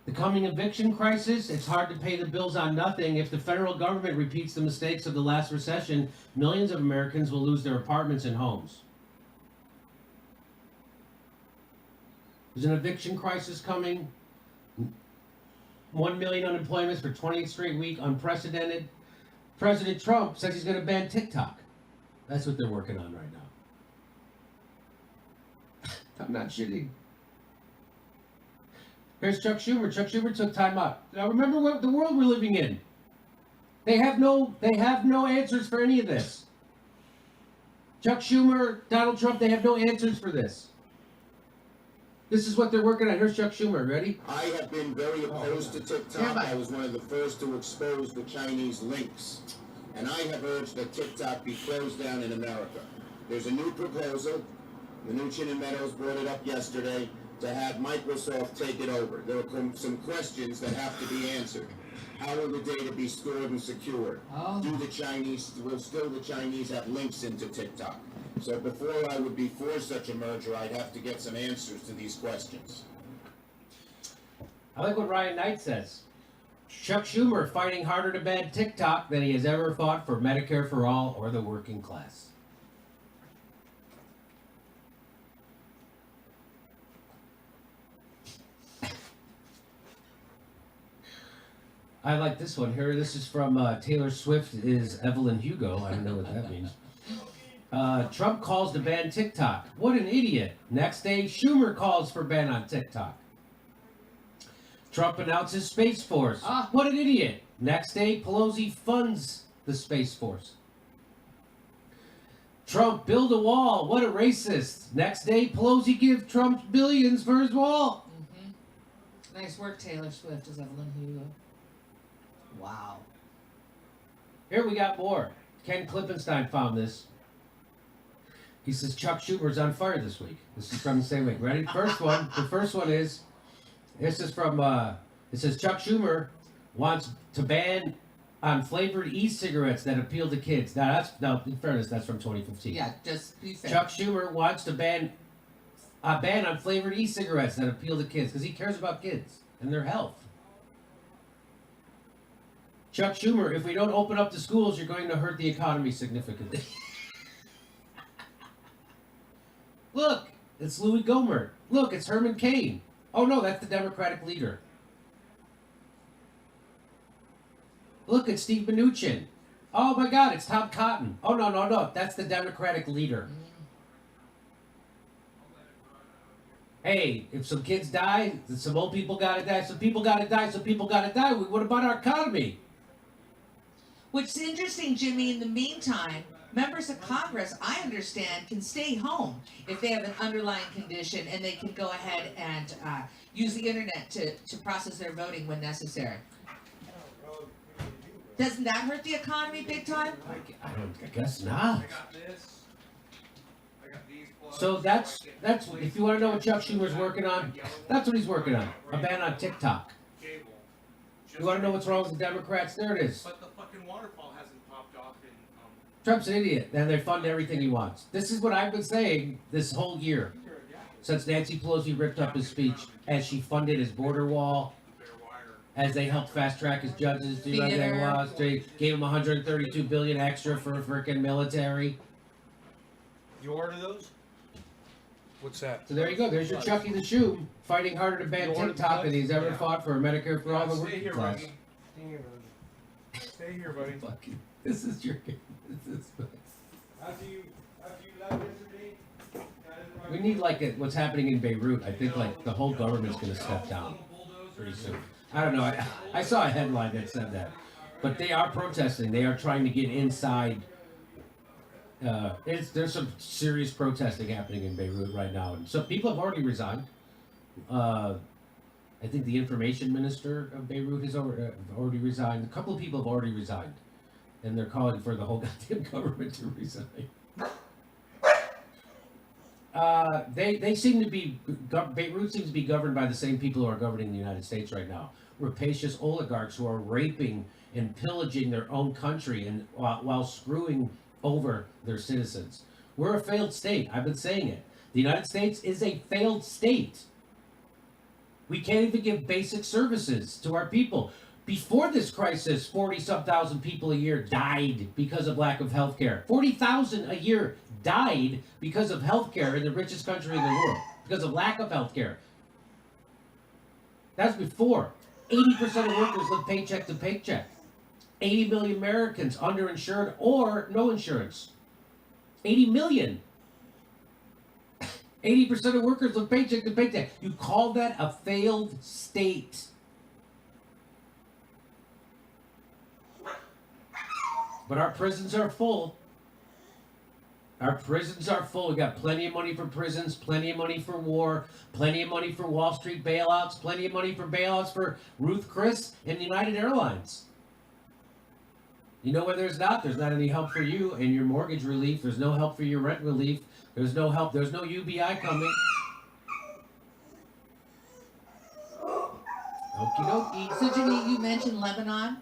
The coming eviction crisis, it's hard to pay the bills on nothing. If the federal government repeats the mistakes of the last recession, millions of Americans will lose their apartments and homes. There's an eviction crisis coming. 1 million unemployments for 20th straight week, unprecedented. President Trump says he's going to ban TikTok. That's what they're working on right now. I'm not shitting. Here's Chuck Schumer. Chuck Schumer took time out. Now remember what the world we're living in. They have no answers for any of this. Chuck Schumer, Donald Trump, they have no answers for this. This is what they're working on. Here's Chuck Schumer. Ready? I have been very opposed to TikTok. I was one of the first to expose the Chinese links. And I have urged that TikTok be closed down in America. There's a new proposal. Mnuchin and Meadows brought it up yesterday to have Microsoft take it over. There are some questions that have to be answered. How will the data be stored and secured? Will the Chinese have links into TikTok? So before I would be for such a merger, I'd have to get some answers to these questions. I like what Ryan Knight says. Chuck Schumer fighting harder to ban TikTok than he has ever fought for Medicare for all or the working class. I like this one here. This is from Taylor Swift is Evelyn Hugo. I don't know what that means. Trump calls to ban TikTok. What an idiot. Next day, Schumer calls for ban on TikTok. Trump announces Space Force. What an idiot. Next day, Pelosi funds the Space Force. Trump build a wall. What a racist. Next day, Pelosi gives Trump billions for his wall. Mm-hmm. Nice work, Taylor Swift, is Evelyn Hugo. Wow. Here we got more. Ken Klippenstein found this. He says Chuck Schumer's on fire this week. This is from the same week. Ready? First one. The first one is, this is from, it says Chuck Schumer wants to ban on flavored e-cigarettes that appeal to kids. Now, in fairness, that's from 2015. Yeah, just be fair. Chuck Schumer wants to ban on flavored e-cigarettes that appeal to kids because he cares about kids and their health. Chuck Schumer, if we don't open up the schools, you're going to hurt the economy significantly. Look, it's Louis Gohmert. Look, it's Herman Cain. Oh no, that's the Democratic leader. Look, it's Steve Mnuchin. Oh my God, it's Tom Cotton. Oh no, that's the Democratic leader. Hey, if some kids die, some old people gotta die, some people gotta die, some people gotta die. What about our economy? Which is interesting, Jimmy. In the meantime, members of Congress, I understand, can stay home if they have an underlying condition, and they can go ahead and use the internet to process their voting when necessary. Doesn't that hurt the economy big time? I guess not. So that's if you want to know what Chuck Schumer's working on, that's what he's working on. A ban on TikTok. You want to know what's wrong with the Democrats? There it is. But the fucking waterfall hasn't popped off in. Trump's an idiot, and they fund everything he wants. This is what I've been saying this whole year, since Nancy Pelosi ripped up his speech, as she funded his border wall, as they helped fast track his judges, do their laws, they gave him $132 billion extra for frickin' military. You order those? What's that? So there you go. There's your Chucky the Shoe fighting harder to ban TikTok than he's ever fought for Medicare for all the working class. Stay here, buddy. Fucking, this is your game. This is After you left yesterday, we need what's happening in Beirut. I think the whole government's going to step down pretty soon. I don't know. I saw a headline that said that, but they are protesting. They are trying to get inside. There's some serious protesting happening in Beirut right now, and so people have already resigned. I think the information minister of Beirut has already resigned. A couple of people have already resigned, and they're calling for the whole goddamn government to resign. They seem to be Beirut seems to be governed by the same people who are governing the United States right now. Rapacious oligarchs who are raping and pillaging their own country and while screwing over their citizens. We're a failed state. I've been saying it. The United States is a failed state. We can't even give basic services to our people. Before this crisis, 40-some thousand people a year died because of lack of health care. 40,000 a year died because of health care in the richest country in the world, because of lack of health care. That's before. 80% of workers live paycheck to paycheck. 80 million Americans underinsured or no insurance. 80 million. 80% of workers live paycheck to paycheck. You call that a failed state. But our prisons are full. Our prisons are full. We got plenty of money for prisons, plenty of money for war, plenty of money for Wall Street bailouts, plenty of money for bailouts for Ruth Chris and United Airlines. You know where there's not any help for you and your mortgage relief. There's no help for your rent relief. There's no help. There's no UBI coming. Okie dokie. So, Jimmy, you mentioned Lebanon,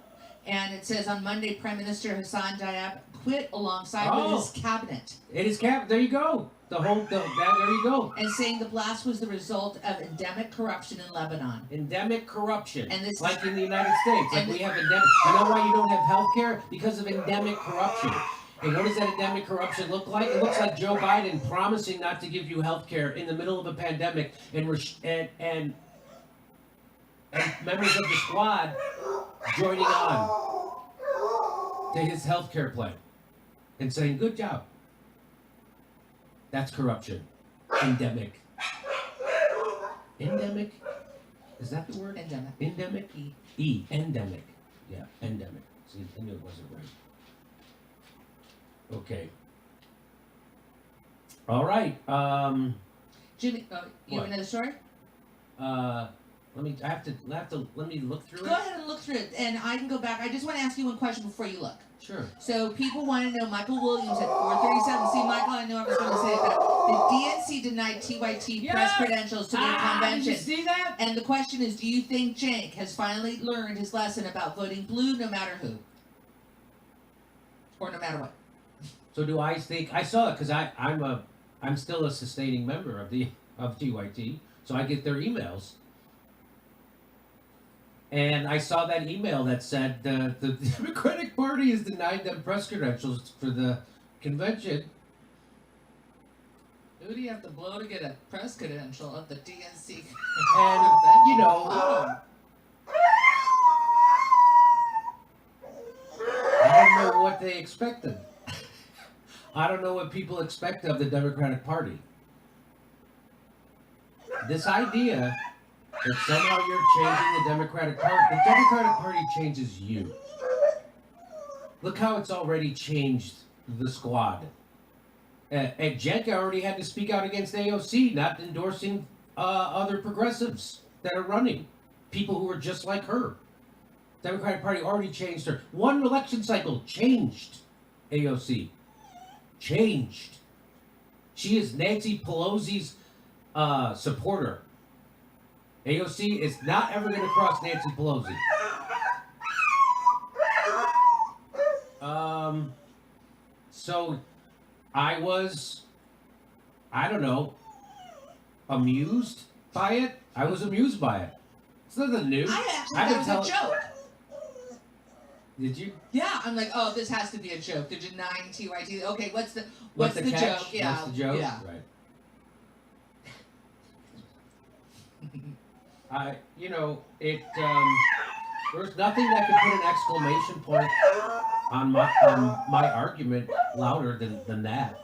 and it says on Monday, Prime Minister Hassan Diab quit alongside with his cabinet. It is there you go. there you go. And saying the blast was the result of endemic corruption in Lebanon. Endemic corruption. And this like in the United States. Like and we have endemic. You know why you don't have health care? Because of endemic corruption. And what does that endemic corruption look like? It looks like Joe Biden promising not to give you health care in the middle of a pandemic and members of the squad joining on to his health care plan and saying, good job. That's corruption. Endemic. Endemic? Is that the word? Endemic. Endemic? E. Endemic. Yeah, endemic. See, I knew it wasn't right. Okay. All right. Jimmy, you What? have another story? Let me look through Go ahead and look through it, and I can go back. I just want to ask you one question before you look. Sure. So people want to know, Michael Williams at 437. See, Michael, I knew I was going to say that. The DNC denied TYT press credentials to their convention. Did you see that? And the question is, do you think Cenk has finally learned his lesson about voting blue no matter who? Or no matter what? So do I think I saw it because I'm still a sustaining member of TYT, so I get their emails. And I saw that email that said the Democratic Party has denied them press credentials for the convention. Who do you have to blow to get a press credential at the DNC? And you know, I don't know what they expected. I don't know what people expect of the Democratic Party. This idea that somehow you're changing the Democratic Party. The Democratic Party changes you. Look how it's already changed the squad. And Cenk already had to speak out against AOC, not endorsing other progressives that are running. People who are just like her. Democratic Party already changed her. One election cycle changed AOC. Changed. She is Nancy Pelosi's supporter. AOC is not ever going to cross Nancy Pelosi. So I was, I don't know, amused by it. I was amused by it. It's nothing new. I actually thought it was a joke. Did you? Yeah, I'm like, oh, this has to be a joke. They're denying TYT. Okay, what's the catch? joke? Yeah, What's the joke? yeah. Right. There's nothing that could put an exclamation point on my argument louder than that.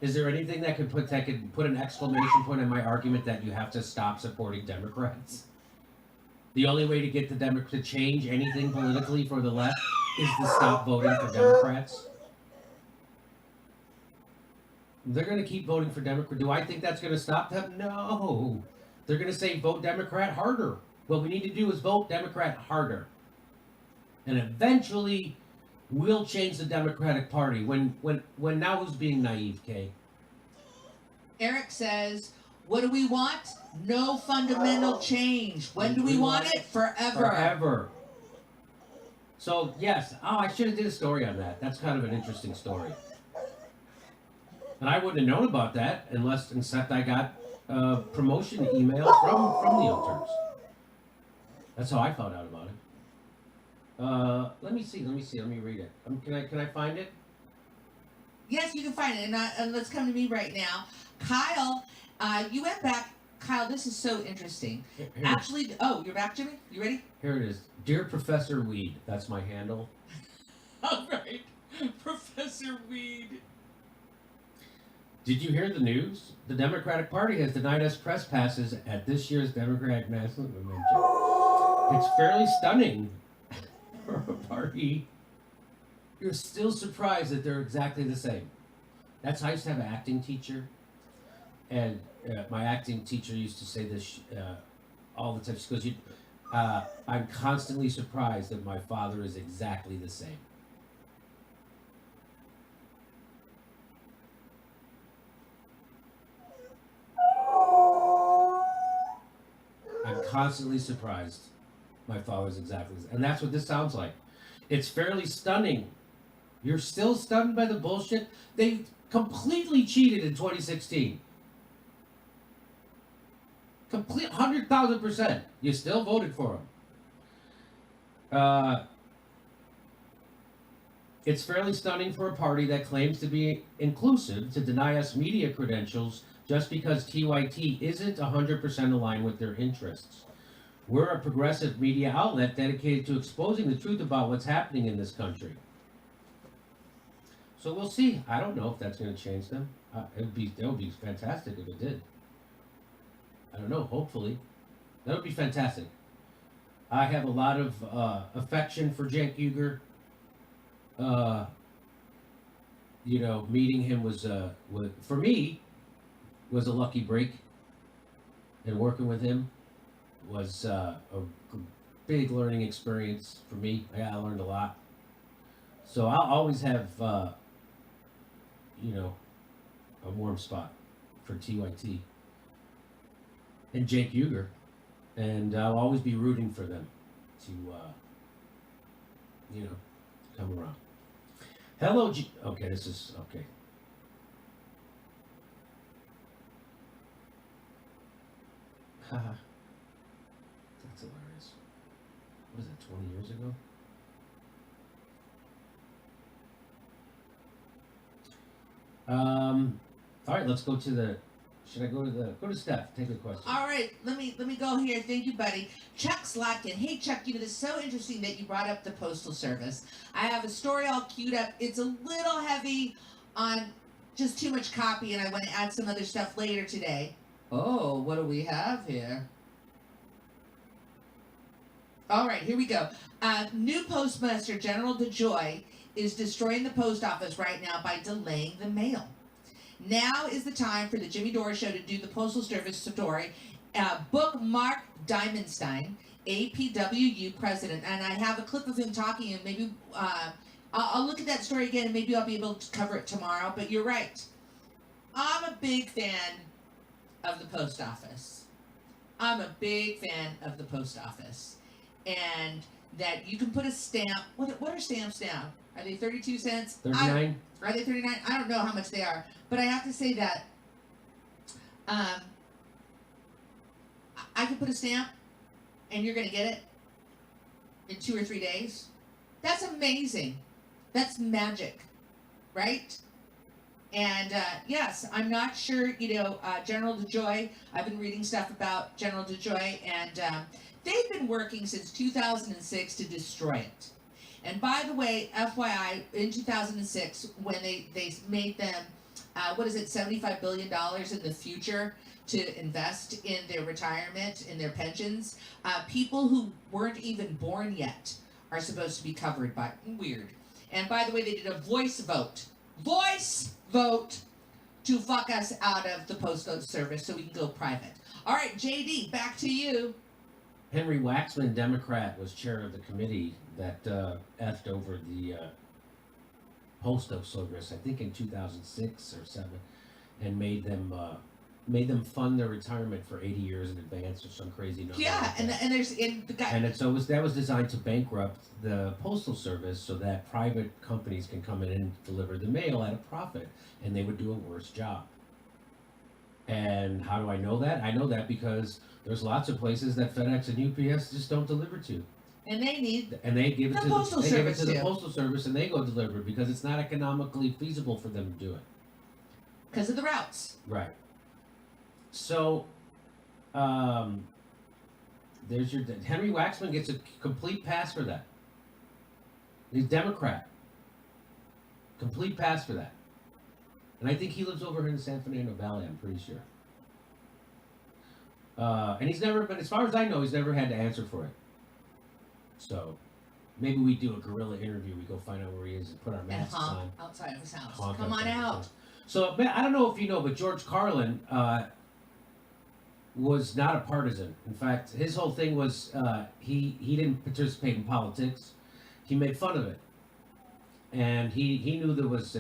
Is there anything that could put an exclamation point on my argument that you have to stop supporting Democrats? The only way to get the Democrats to change anything politically for the left is to stop voting for Democrats. They're going to keep voting for Democrats. Do I think that's going to stop them? No. They're going to say vote Democrat harder. What we need to do is vote Democrat harder. And eventually we'll change the Democratic Party. When now who's being naive, Kay? Eric says, what do we want? No fundamental change. When do we want it? Forever. Forever. So, yes. Oh, I should have did a story on that. That's kind of an interesting story. And I wouldn't have known about that except I got a promotion email from the interns. That's how I found out about it. Let me see. Let me read it. Can I find it? Yes, you can find it. And let's come to me right now. Kyle, you went back. Kyle, this is so interesting. Here Actually, you're back, Jimmy? You ready? Here it is. Dear Professor Weed. That's my handle. All right. Professor Weed. Did you hear the news? The Democratic Party has denied us press passes at this year's Democratic National Convention. It's fairly stunning for a party. You're still surprised that they're exactly the same. That's how I used to have an acting teacher. And my acting teacher used to say this all the time. She goes, I'm constantly surprised that my father is exactly the same. I'm constantly surprised my father's exactly the same. And that's what this sounds like. It's fairly stunning You're still stunned by the bullshit? They completely cheated in 2016. Complete 100,000%. You still voted for them. It's fairly stunning for a party that claims to be inclusive to deny us media credentials just because TYT isn't 100% aligned with their interests. We're a progressive media outlet dedicated to exposing the truth about what's happening in this country. So we'll see. I don't know if that's going to change them. That would be fantastic if it did. I don't know. Hopefully, that would be fantastic. I have a lot of affection for Cenk Uygur. Meeting him was for me was a lucky break, and working with him was a big learning experience for me. I learned a lot. So I'll always have a warm spot for TYT and Cenk Uygur, and I'll always be rooting for them to come around. Hello, okay, this is okay. Haha. That's hilarious. What is that, 20 years ago? All right, let's go to the. Should I go to Steph? Take a question. All right, let me go here. Thank you, buddy. Chuck Slotkin. Hey, Chuck. This is so interesting that you brought up the Postal Service. I have a story all queued up. It's a little heavy on just too much copy, and I want to add some other stuff later today. Oh, what do we have here? All right, here we go. New Postmaster General DeJoy is destroying the post office right now by delaying the mail. Now is the time for the Jimmy Dore Show to do the Postal Service story. Book Mark Diamondstein, APWU president, and I have a clip of him talking, and maybe I'll look at that story again, and maybe I'll be able to cover it tomorrow. But you're right. I'm a big fan of the post office. I'm a big fan of the post office, and that you can put a stamp. What are stamps now? Are they 32 cents? 39. Are they 39? I don't know how much they are, but I have to say that I can put a stamp, and you're gonna get it in 2 or 3 days. That's amazing. That's magic, right? And yes, I'm not sure. General DeJoy. I've been reading stuff about General DeJoy, and they've been working since 2006 to destroy it. And by the way, FYI, in 2006, when they made them, $75 billion in the future to invest in their retirement, in their pensions, people who weren't even born yet are supposed to be covered by, weird. And by the way, they did a voice vote to fuck us out of the Postal Service so we can go private. All right, JD, back to you. Henry Waxman, Democrat, was chair of the committee that effed over the Postal Service, I think in 2006 or 7, and made them fund their retirement for 80 years in advance or some crazy number. Yeah, like and that. there's in the guy. And that was designed to bankrupt the Postal Service so that private companies can come in and deliver the mail at a profit, and they would do a worse job. And how do I know that? I know that because there's lots of places that FedEx and UPS just don't deliver to. And they need. And they give it The to Postal Service the too. Postal Service, and they go deliver it because it's not economically feasible for them to do it. Because of the routes. Right. So, there's your Henry Waxman gets a complete pass for that. He's Democrat. Complete pass for that. And I think he lives over here in the San Fernando Valley, I'm pretty sure. And he's never, but as far as I know, he's never had to answer for it. So, maybe we do a guerrilla interview. We go find out where he is and put our And masks honk on. outside of his house. Honk Come on outside his out. house. So, man, I don't know if you know, but George Carlin was not a partisan. In fact, his whole thing was he didn't participate in politics. He made fun of it. And he knew there was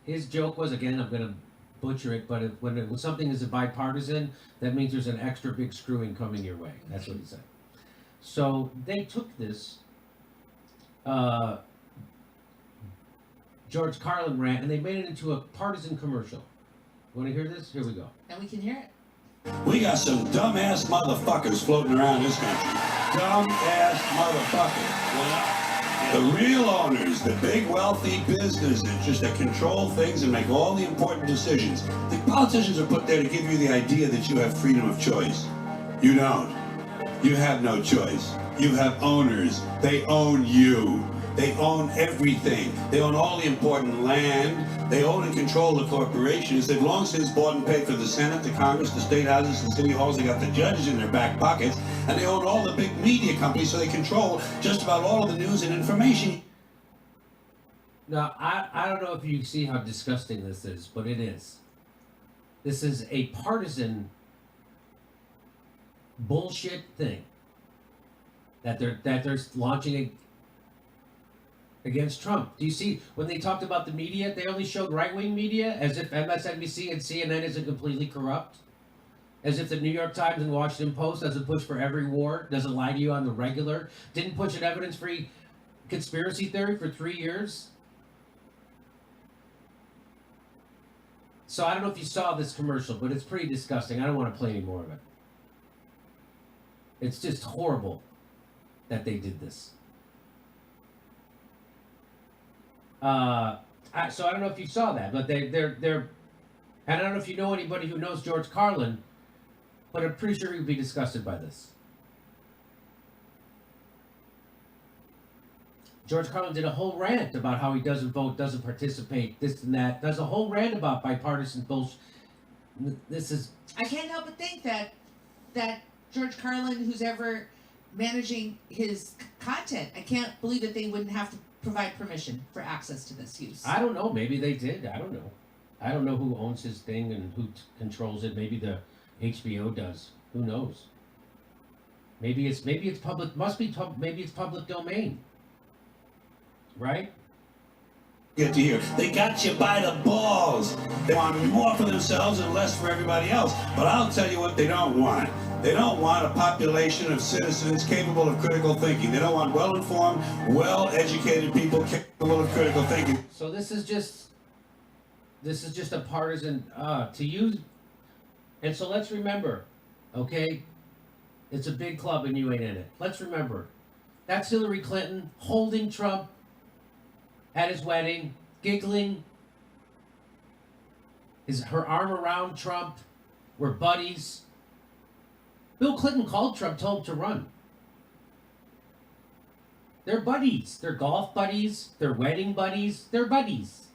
his joke was, again, I'm going to butcher it, but when something is a bipartisan, that means there's an extra big screwing coming your way. That's what he said. So they took this George Carlin rant, and they made it into a partisan commercial. Want to hear this? Here we go. And we can hear it. We got some dumbass motherfuckers floating around this country. Dumbass motherfuckers. The real owners, the big wealthy business interests that control things and make all the important decisions. The politicians are put there to give you the idea that you have freedom of choice. You don't. You have no choice. You have owners. They own you. They own everything. They own all the important land. They own and control the corporations. They've long since bought and paid for the Senate, the Congress, the state houses, and city halls. They got the judges in their back pockets. And they own all the big media companies, so they control just about all of the news and information. Now, I don't know if you see how disgusting this is, but it is. This is a partisan bullshit thing that they're launching against Trump. Do you see when they talked about the media, they only showed right-wing media as if MSNBC and CNN isn't completely corrupt? As if the New York Times and Washington Post doesn't push for every war, doesn't lie to you on the regular, didn't push an evidence-free conspiracy theory for 3 years? So I don't know if you saw this commercial, but it's pretty disgusting. I don't want to play any more of it. It's just horrible that they did this. So I don't know if you saw that, but they're, and I don't know if you know anybody who knows George Carlin, but I'm pretty sure he would be disgusted by this. George Carlin did a whole rant about how he doesn't vote, doesn't participate, this and that. There's a whole rant about bipartisan bullshit. This is... I can't help but think that George Carlin, who's ever managing his content, I can't believe that they wouldn't have to provide permission for access to this use. I don't know. Maybe they did. I don't know. I don't know who owns his thing and who controls it. Maybe the HBO does. Who knows? Maybe it's public. Maybe it's public domain. Right? Get to hear. They got you by the balls. They want more for themselves and less for everybody else. But I'll tell you what they don't want. They don't want a population of citizens capable of critical thinking. They don't want well-informed, well-educated people capable of critical thinking. So this is just a partisan to use. And so let's remember, okay, it's a big club and you ain't in it. Let's remember, that's Hillary Clinton holding Trump at his wedding, giggling, her arm around Trump. We're buddies. Bill Clinton called Trump, told him to run. They're buddies. They're golf buddies. They're wedding buddies. They're buddies.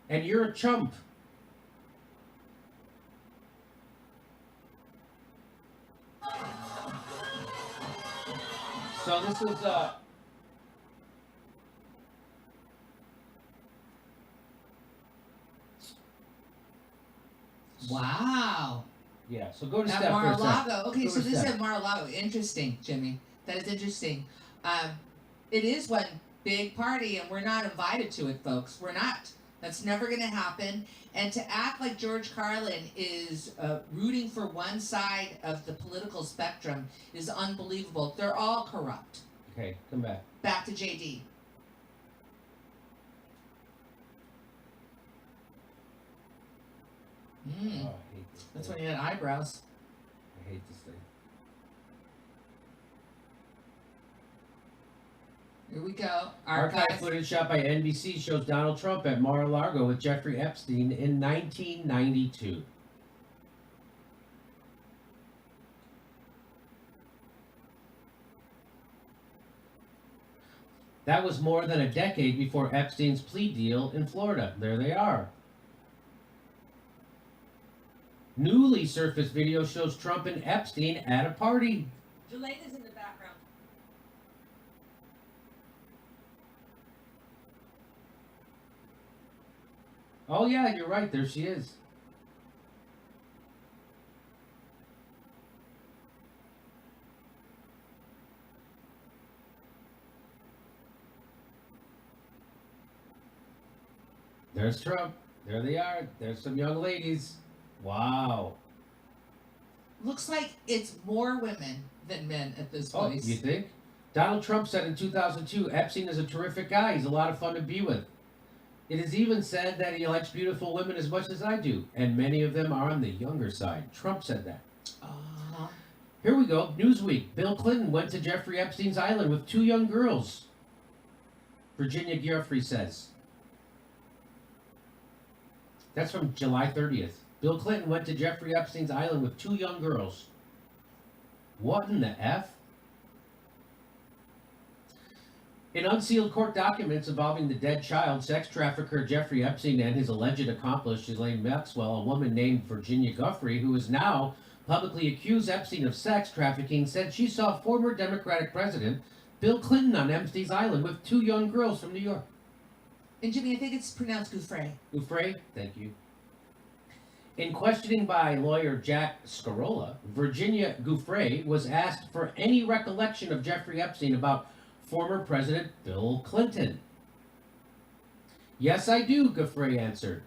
And you're a chump. So this is Wow. yeah, so go to At Steph for a sec. Mar-a-Lago. Okay, Go so to this is Steph. at Mar-a-Lago. Interesting, Jimmy. That is interesting. It is one big party, and we're not invited to it, folks. We're not. That's never going to happen. And to act like George Carlin is rooting for one side of the political spectrum is unbelievable. They're all corrupt. Okay, come back. Back to JD. Oh, I hate this That's thing. when you had eyebrows. I hate this thing. Here we go. Archive Archives. footage shot by NBC shows Donald Trump at Mar-a-Lago with Jeffrey Epstein in 1992. That was more than a decade before Epstein's plea deal in Florida. There they are. Newly surfaced video shows Trump and Epstein at a party. Jelena's in the background. Oh yeah, you're right. There she is. There's Trump. There they are. There's some young ladies. Wow. Looks like it's more women than men at this Oh, place. you think? Donald Trump said in 2002, Epstein is a terrific guy. He's a lot of fun to be with. It is even said that he likes beautiful women as much as I do, and many of them are on the younger side. Trump said that. Here we go. Newsweek. Bill Clinton went to Jeffrey Epstein's island with 2 young girls. Virginia Giuffre says. That's from July 30th. Bill Clinton went to Jeffrey Epstein's island with 2 young girls. What in the F? In unsealed court documents involving the dead child sex trafficker Jeffrey Epstein and his alleged accomplice Ghislaine Maxwell, a woman named Virginia Giuffre, who is now publicly accused Epstein of sex trafficking, said she saw former Democratic President Bill Clinton on Epstein's island with 2 young girls from New York. And Jimmy, I think it's pronounced Gouffre. Gouffre? Thank you. In questioning by lawyer Jack Scarola, Virginia Gouffre was asked for any recollection of Jeffrey Epstein about former President Bill Clinton. Yes, I do, Gouffre answered.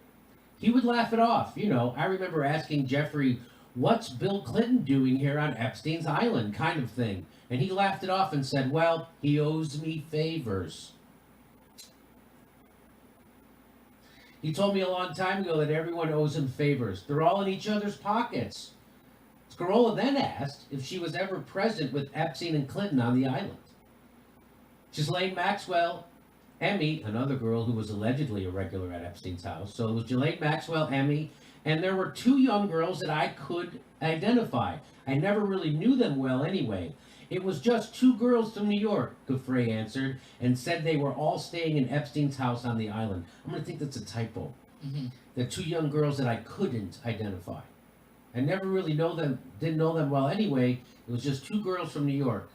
He would laugh it off. You know, I remember asking Jeffrey, what's Bill Clinton doing here on Epstein's island, kind of thing. And he laughed it off and said, well, he owes me favors. He told me a long time ago that everyone owes him favors. They're all in each other's pockets. Scarola then asked if she was ever present with Epstein and Clinton on the island. Ghislaine Maxwell, Emmy, another girl who was allegedly a regular at Epstein's house. So it was Ghislaine Maxwell, Emmy, and there were 2 young girls that I could identify. I never really knew them well anyway. It was just 2 girls from New York, Gouffre answered, and said they were all staying in Epstein's house on the island. I'm going to think that's a typo. Mm-hmm. The 2 young girls that I couldn't identify. I never really didn't know them well anyway. It was just 2 girls from New York.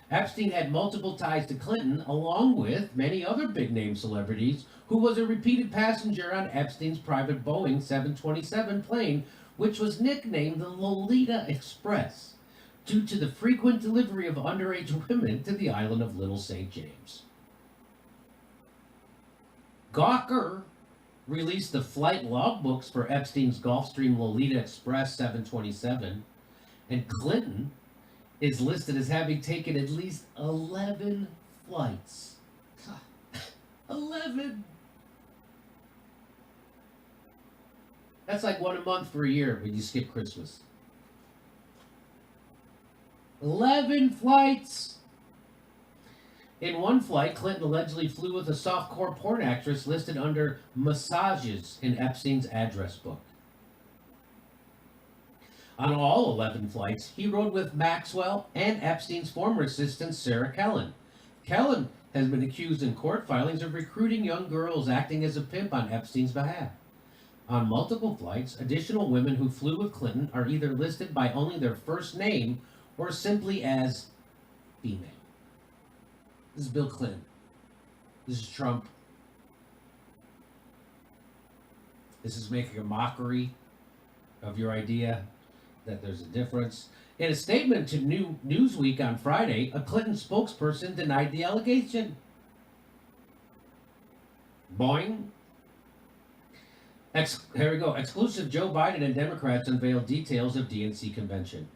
Epstein had multiple ties to Clinton, along with many other big-name celebrities, who was a repeated passenger on Epstein's private Boeing 727 plane, which was nicknamed the Lolita Express, due to the frequent delivery of underage women to the island of Little St. James. Gawker released the flight logbooks for Epstein's Gulfstream Lolita Express 727, and Clinton is listed as having taken at least 11 flights. 11! That's like 1 a month for a year when you skip Christmas. 11 flights! In one flight, Clinton allegedly flew with a softcore porn actress listed under massages in Epstein's address book. On all 11 flights, he rode with Maxwell and Epstein's former assistant, Sarah Kellen. Kellen has been accused in court filings of recruiting young girls acting as a pimp on Epstein's behalf. On multiple flights, additional women who flew with Clinton are either listed by only their first name or simply as female. This is Bill Clinton. This is Trump. This is making a mockery of your idea that there's a difference. In a statement to Newsweek on Friday, a Clinton spokesperson denied the allegation. Boing. Here we go. Exclusive: Joe Biden and Democrats unveiled details of DNC convention.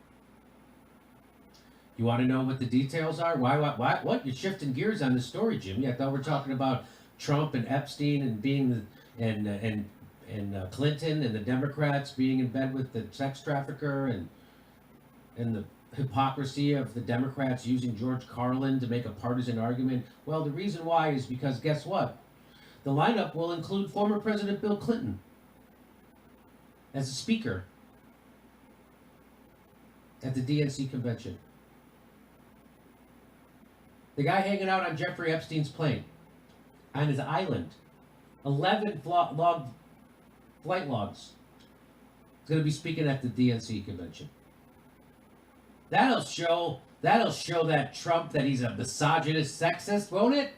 You want to know what the details are? Why? What? You're shifting gears on this story, Jimmy. I thought we were talking about Trump and Epstein and being and Clinton and the Democrats being in bed with the sex trafficker and the hypocrisy of the Democrats using George Carlin to make a partisan argument. Well, the reason why is because guess what? The lineup will include former President Bill Clinton as a speaker at the DNC convention. The guy hanging out on Jeffrey Epstein's plane, on his island, 11 flight logs. He's going to be speaking at the DNC convention. That'll show that Trump that he's a misogynist, sexist, won't it?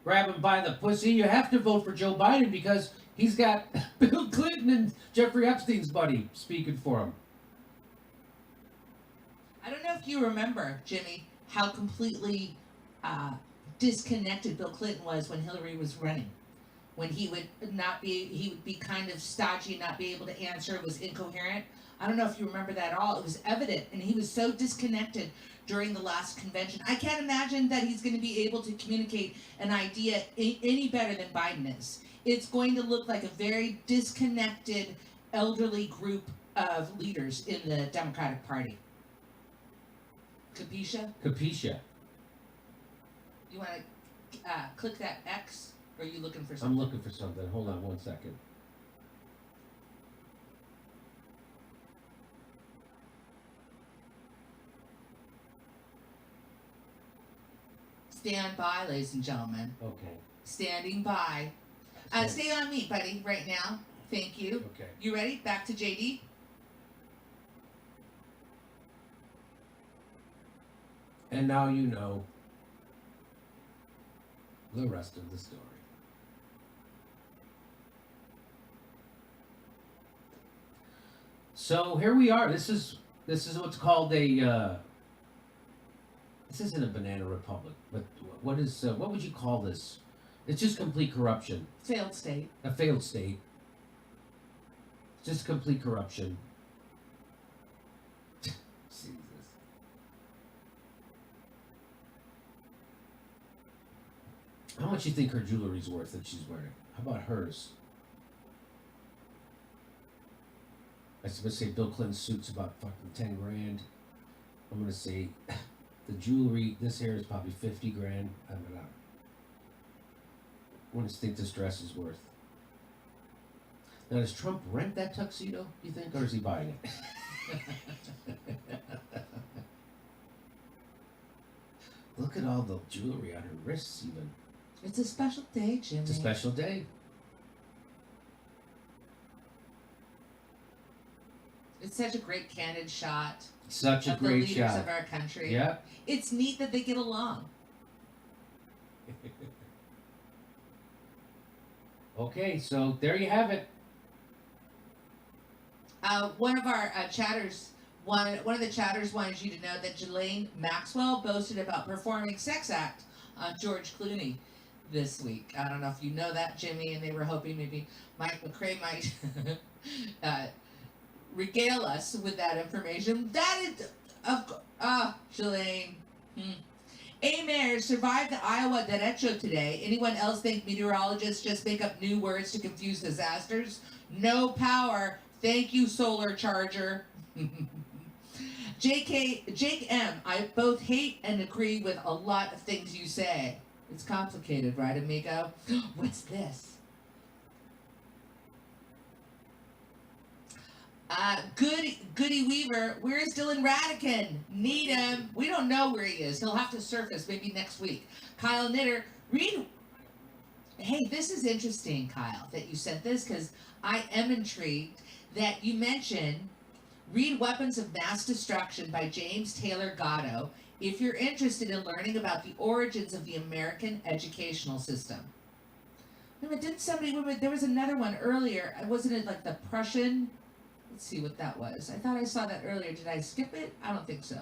Grab him by the pussy. You have to vote for Joe Biden because he's got Bill Clinton and Jeffrey Epstein's buddy speaking for him. I don't know if you remember, Jimmy, how completely disconnected Bill Clinton was when Hillary was running. when he would be kind of stodgy, not be able to answer, was incoherent. I don't know if you remember that at all. It was evident, and he was so disconnected during the last convention. I can't imagine that he's going to be able to communicate an idea any better than Biden is. It's going to look like a very disconnected, elderly group of leaders in the Democratic Party. Capisce? Capisce. You want to click that X, or are you looking for I'm something? looking for something. Hold on 1 second. Stand by, ladies and gentlemen. Okay. Standing by. Stay on me, buddy, right now. Thank you. Okay. You ready? Back to JD. And now you know the rest of the story. So here we are. This is what's called a. This isn't a banana republic, but what would you call this? It's just complete corruption. Failed state. A failed state. Just complete corruption. Jesus. How much do you think her jewelry's worth that she's wearing? How about hers? I was gonna say Bill Clinton's suit's about fucking 10 grand. I'm gonna say the jewelry, this hair is probably 50 grand. I don't know. What do you think this dress is worth? Now, does Trump rent that tuxedo, you think, or is he buying it? Look at all the jewelry on her wrists, even. It's a special day, Jimmy. It's a special day. It's such a great candid shot. Such a of the great leaders shot. of our country. Yeah. It's neat that they get along. Okay, so there you have it. One of our chatters, one of the chatters wanted you to know that Ghislaine Maxwell boasted about performing sex act on George Clooney this week. I don't know if you know that, Jimmy, and they were hoping maybe Mike McCrae might regale us with that information. That is, Ghislaine. A mayor survived the Iowa derecho today. Anyone else think meteorologists just make up new words to confuse disasters? No power. Thank you, solar charger. Jake M. I both hate and agree with a lot of things you say. It's complicated, right, amigo? What's this? Goody Weaver, where's Dylan Radican? Need him. We don't know where he is. He'll have to surface maybe next week. Kyle Knitter, hey, this is interesting, Kyle, that you sent this, because I am intrigued that you mentioned read Weapons of Mass Destruction by James Taylor Gatto if you're interested in learning about the origins of the American educational system. Wait a minute, didn't somebody, there was another one earlier. Wasn't it like the Prussian? Let's see what that was. I thought I saw that earlier. Did I skip it? I don't think so.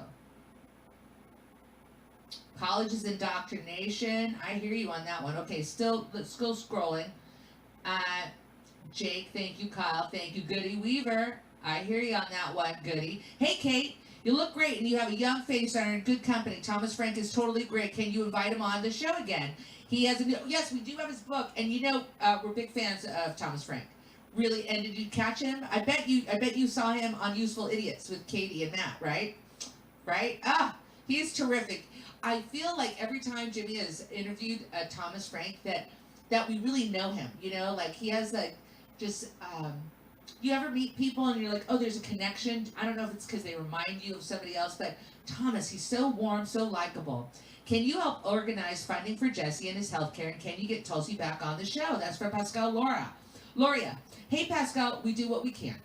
College's indoctrination. I hear you on that one. Okay, let's go scrolling. Jake, thank you. Kyle, thank you. Goody Weaver, I hear you on that one, Goody. Hey, Kate, you look great and you have a young face and are in good company. Thomas Frank is totally great. Can you invite him on the show again? He has yes, we do have his book, and you know we're big fans of Thomas Frank. Really, and did you catch him? I bet you saw him on Useful Idiots with Katie and Matt, right? Right? He's terrific. I feel like every time Jimmy has interviewed Thomas Frank that we really know him. You know, like he has like just. You ever meet people and you're like, oh, there's a connection? I don't know if it's because they remind you of somebody else, but Thomas, he's so warm, so likable. Can you help organize funding for Jesse and his healthcare, and can you get Tulsi back on the show? That's for Pascal Loria. Hey, Pascal, we do what we can.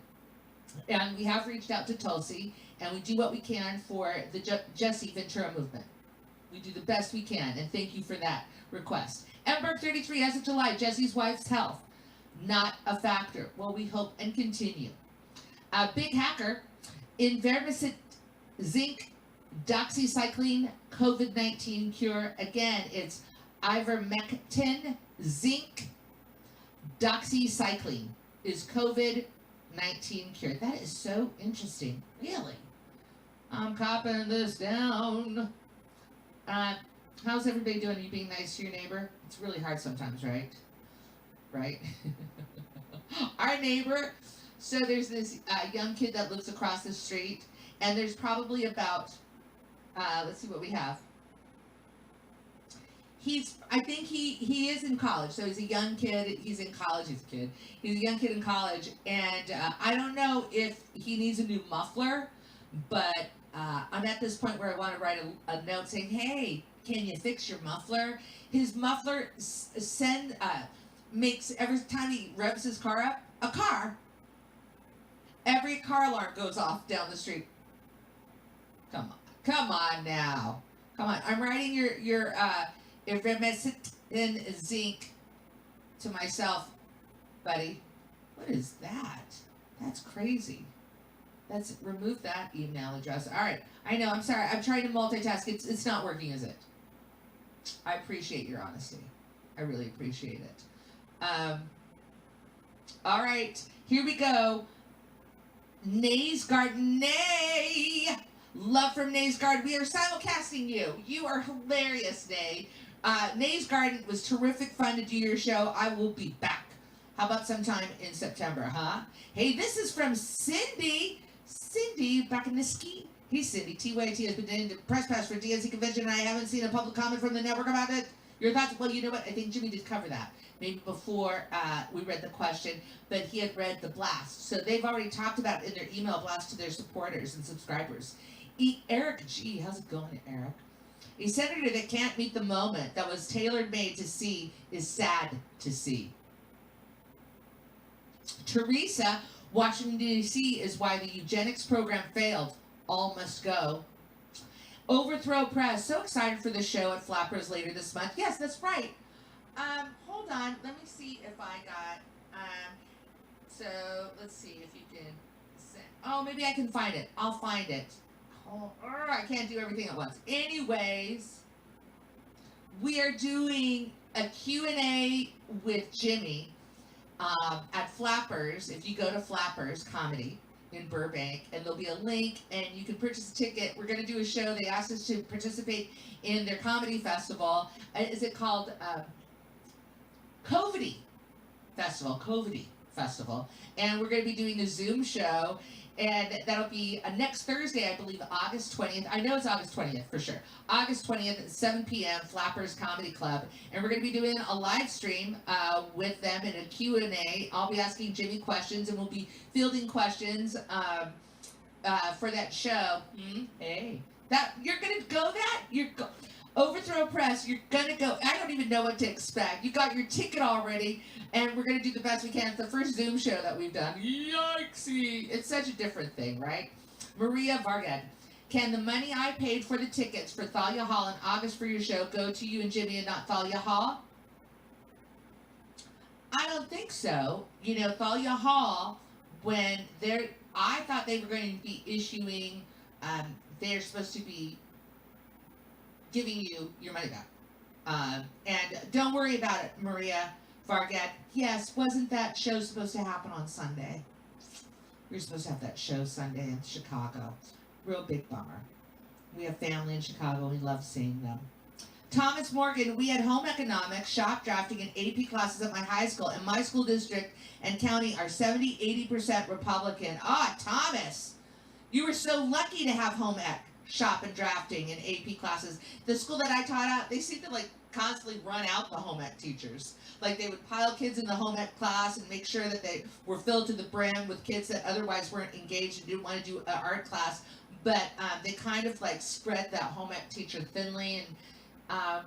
And we have reached out to Tulsi, and we do what we can for the Jesse Ventura movement. We do the best we can, and thank you for that request. Emberg 33, as of July, Jesse's wife's health, not a factor. Well, we hope and continue. Big Hacker, Invermectin, zinc, doxycycline, COVID-19 cure. Again, it's ivermectin, zinc, doxycycline is COVID-19 cure. That is so interesting. Really? I'm copying this down. How's everybody doing? Are you being nice to your neighbor? It's really hard sometimes, right? Right? Our neighbor, so there's this young kid that lives across the street, and there's probably about, let's see what we have. I think he is in college, so he's a young kid. He's in college. He's a young kid in college, and I don't know if he needs a new muffler, but I'm at this point where I want to write a note saying, "Hey, can you fix your muffler?" His muffler makes every time he revs his car up, every car alarm goes off down the street. Come on now, come on. I'm writing your in zinc to myself, buddy. What is that? That's crazy. Remove that email address. All right. I know. I'm sorry. I'm trying to multitask. It's not working, is it? I appreciate your honesty. I really appreciate it. All right. Here we go. Nay's Garden. Nay. Love from Nay's Garden. We are simulcasting you. You are hilarious, Nay. Nay's Garden was terrific fun to do your show. I will be back. How about sometime in September, huh? Hey, this is from Cindy. Cindy, back in the ski. Hey, Cindy. TYT has been named press pass for DNC convention, and I haven't seen a public comment from the network about it. Your thoughts? Well, you know what? I think Jimmy did cover that. Maybe before we read the question, but he had read the blast. So they've already talked about it in their email blast to their supporters and subscribers. Eric G. How's it going, Eric? A senator that can't meet the moment that was tailor-made to see is sad to see. Teresa, Washington, D.C. is why the eugenics program failed. All must go. Overthrow Press. So excited for the show at Flappers later this month. Yes, that's right. Hold on. Let me see if I got... so, let's see if you can... Oh, maybe I can find it. I'll find it. Oh, I can't do everything at once. Anyways, we are doing a Q&A with Jimmy at Flappers. If you go to Flappers Comedy in Burbank, and there'll be a link, and you can purchase a ticket. We're going to do a show. They asked us to participate in their comedy festival. Is it called Covity Festival? Covity Festival. And we're going to be doing a Zoom show. And that'll be next Thursday, I believe, August 20th. I know it's August 20th for sure. August 20th at 7 p.m., Flappers Comedy Club. And we're going to be doing a live stream with them in a Q&A. I'll be asking Jimmy questions, and we'll be fielding questions for that show. Hey. You're going to go that? Overthrow Press, you're going to go. I don't even know what to expect. You got your ticket already, and we're going to do the best we can. It's the first Zoom show that we've done. Yikesy. It's such a different thing, right? Maria Vargad, can the money I paid for the tickets for Thalia Hall in August for your show go to you and Jimmy and not Thalia Hall? I don't think so. You know, Thalia Hall, I thought they were going to be issuing, they're supposed to be giving you your money back. And don't worry about it, Maria Vargat. Yes, wasn't that show supposed to happen on Sunday? We were supposed to have that show Sunday in Chicago. Real big bummer. We have family in Chicago. We love seeing them. Thomas Morgan, we had home economics, shop drafting, and AP classes at my high school, and my school district and county are 70-80% Republican. Thomas, you were so lucky to have home ec, shop and drafting, and AP classes. The school that I taught at, they seemed to constantly run out the home ec teachers. They would pile kids in the home ec class and make sure that they were filled to the brim with kids that otherwise weren't engaged and didn't want to do an art class. But they kind of spread that home ec teacher thinly, and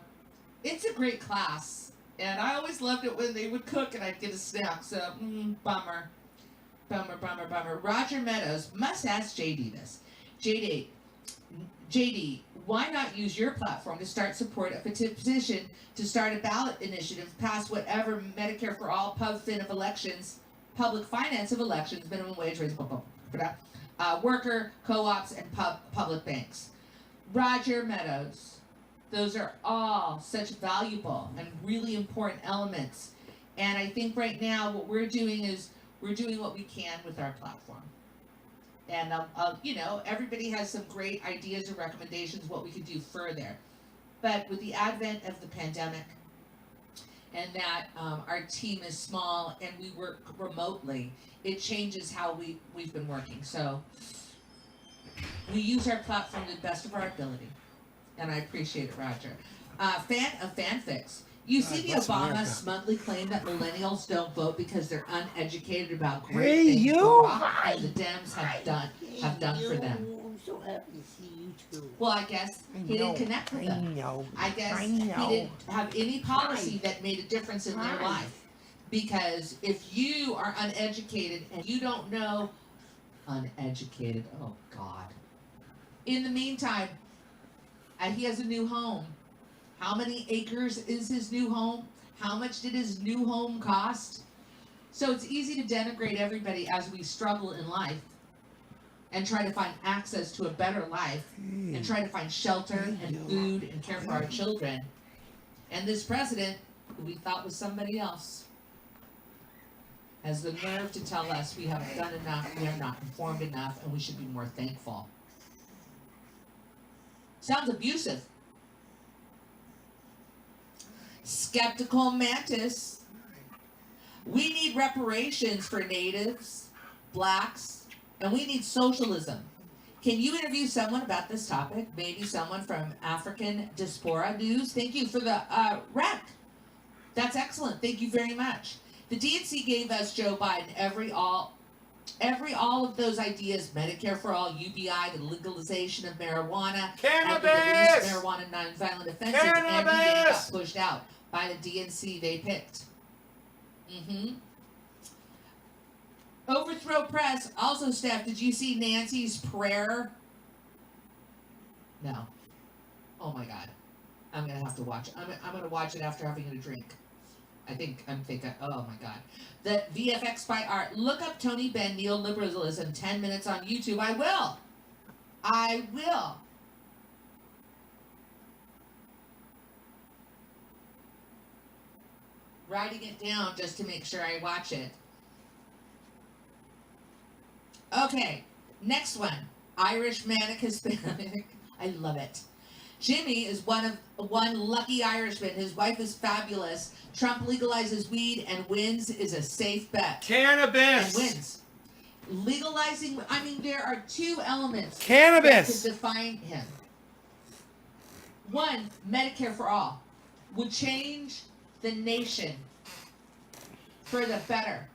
it's a great class. And I always loved it when they would cook and I'd get a snack. So, bummer. Roger Meadows, must ask JD this. JD, why not use your platform to start support a petition to start a ballot initiative, pass whatever Medicare for all, PubFin of elections, public finance of elections, minimum wage raise, worker, co-ops, and public banks? Roger Meadows, those are all such valuable and really important elements And I think right now what we're doing is we're doing what we can with our platform. And you know, everybody has some great ideas or recommendations what we could do further. But with the advent of the pandemic, and that our team is small and we work remotely, it changes how we've been working. So we use our platform to the best of our ability, and I appreciate it, Roger. Fanfics. You see the bless Obama America. smugly claim that millennials don't vote because they're uneducated about Hey, great things you! Barack and the Dems have done for them. I'm so happy to see you too. Well, I guess he didn't connect with them. I guess he didn't have any policy that made a difference in their life. Because if you are uneducated and you don't know, uneducated, oh God. In the meantime, he has a new home. How many acres is his new home? How much did his new home cost? So it's easy to denigrate everybody as we struggle in life and try to find access to a better life and try to find shelter and food and care for our children. And this president, who we thought was somebody else, has the nerve to tell us we haven't done enough, we are not informed enough, and we should be more thankful. Sounds abusive. Skeptical Mantis. We need reparations for natives, blacks, and we need socialism. Can you interview someone about this topic? Maybe someone from African Diaspora News? Thank you for the rec. That's excellent. Thank you very much. The DNC gave us Joe Biden all of those ideas: Medicare for all, UBI, the legalization of marijuana, Cannabis! and the release marijuana nonviolent offenses, and he then got Cannabis! pushed out by the DNC they picked. Overthrow Press. Also, Steph, did you see Nancy's prayer? No. Oh my God. I'm gonna have to watch it. I'm gonna watch it after having a drink. I'm thinking, oh my God. The VFX by Art. Look up Tony Benn, Neoliberalism, 10 minutes on YouTube. I will. Writing it down just to make sure I watch it. Okay, next one. Irish Manic Hispanic. I love it. Jimmy is one lucky Irishman. His wife is fabulous. Trump legalizes weed and wins is a safe bet. Cannabis! And wins. Legalizing, I mean, there are two elements Cannabis! that could define him. One, Medicare for all would change the nation for the better.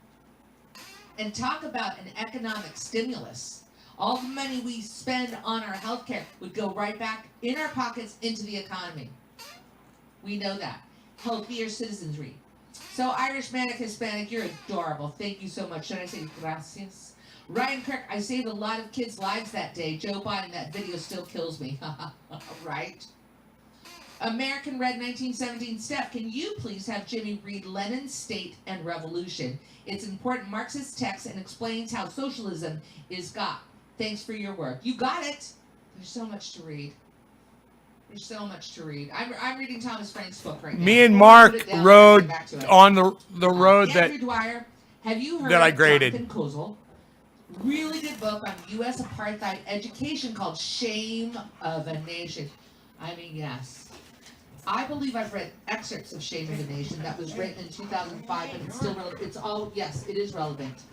And talk about an economic stimulus. All the money we spend on our healthcare would go right back in our pockets into the economy. We know that. Healthier citizenry. So Irish Manic Hispanic, you're adorable. Thank you so much. Should I say gracias? Ryan Kirk, I saved a lot of kids' lives that day. Joe Biden, that video still kills me. Right? American Red 1917. Steph, can you please have Jimmy read Lenin's State and Revolution? It's important Marxist text and explains how socialism is got. Thanks for your work. You got it. There's so much to read. There's so much to read. I'm reading Thomas Frank's book right now. Me and We'll Mark put it down rode and get back to it. on the road that Andrew Dwyer, have you heard that I of graded. Jonathan Kozol? Really good book on U.S. apartheid education called Shame of a Nation. I mean, yes. I believe I've read excerpts of Shame of a Nation that was written in 2005, but it's still relevant. It's all, yes, it is relevant.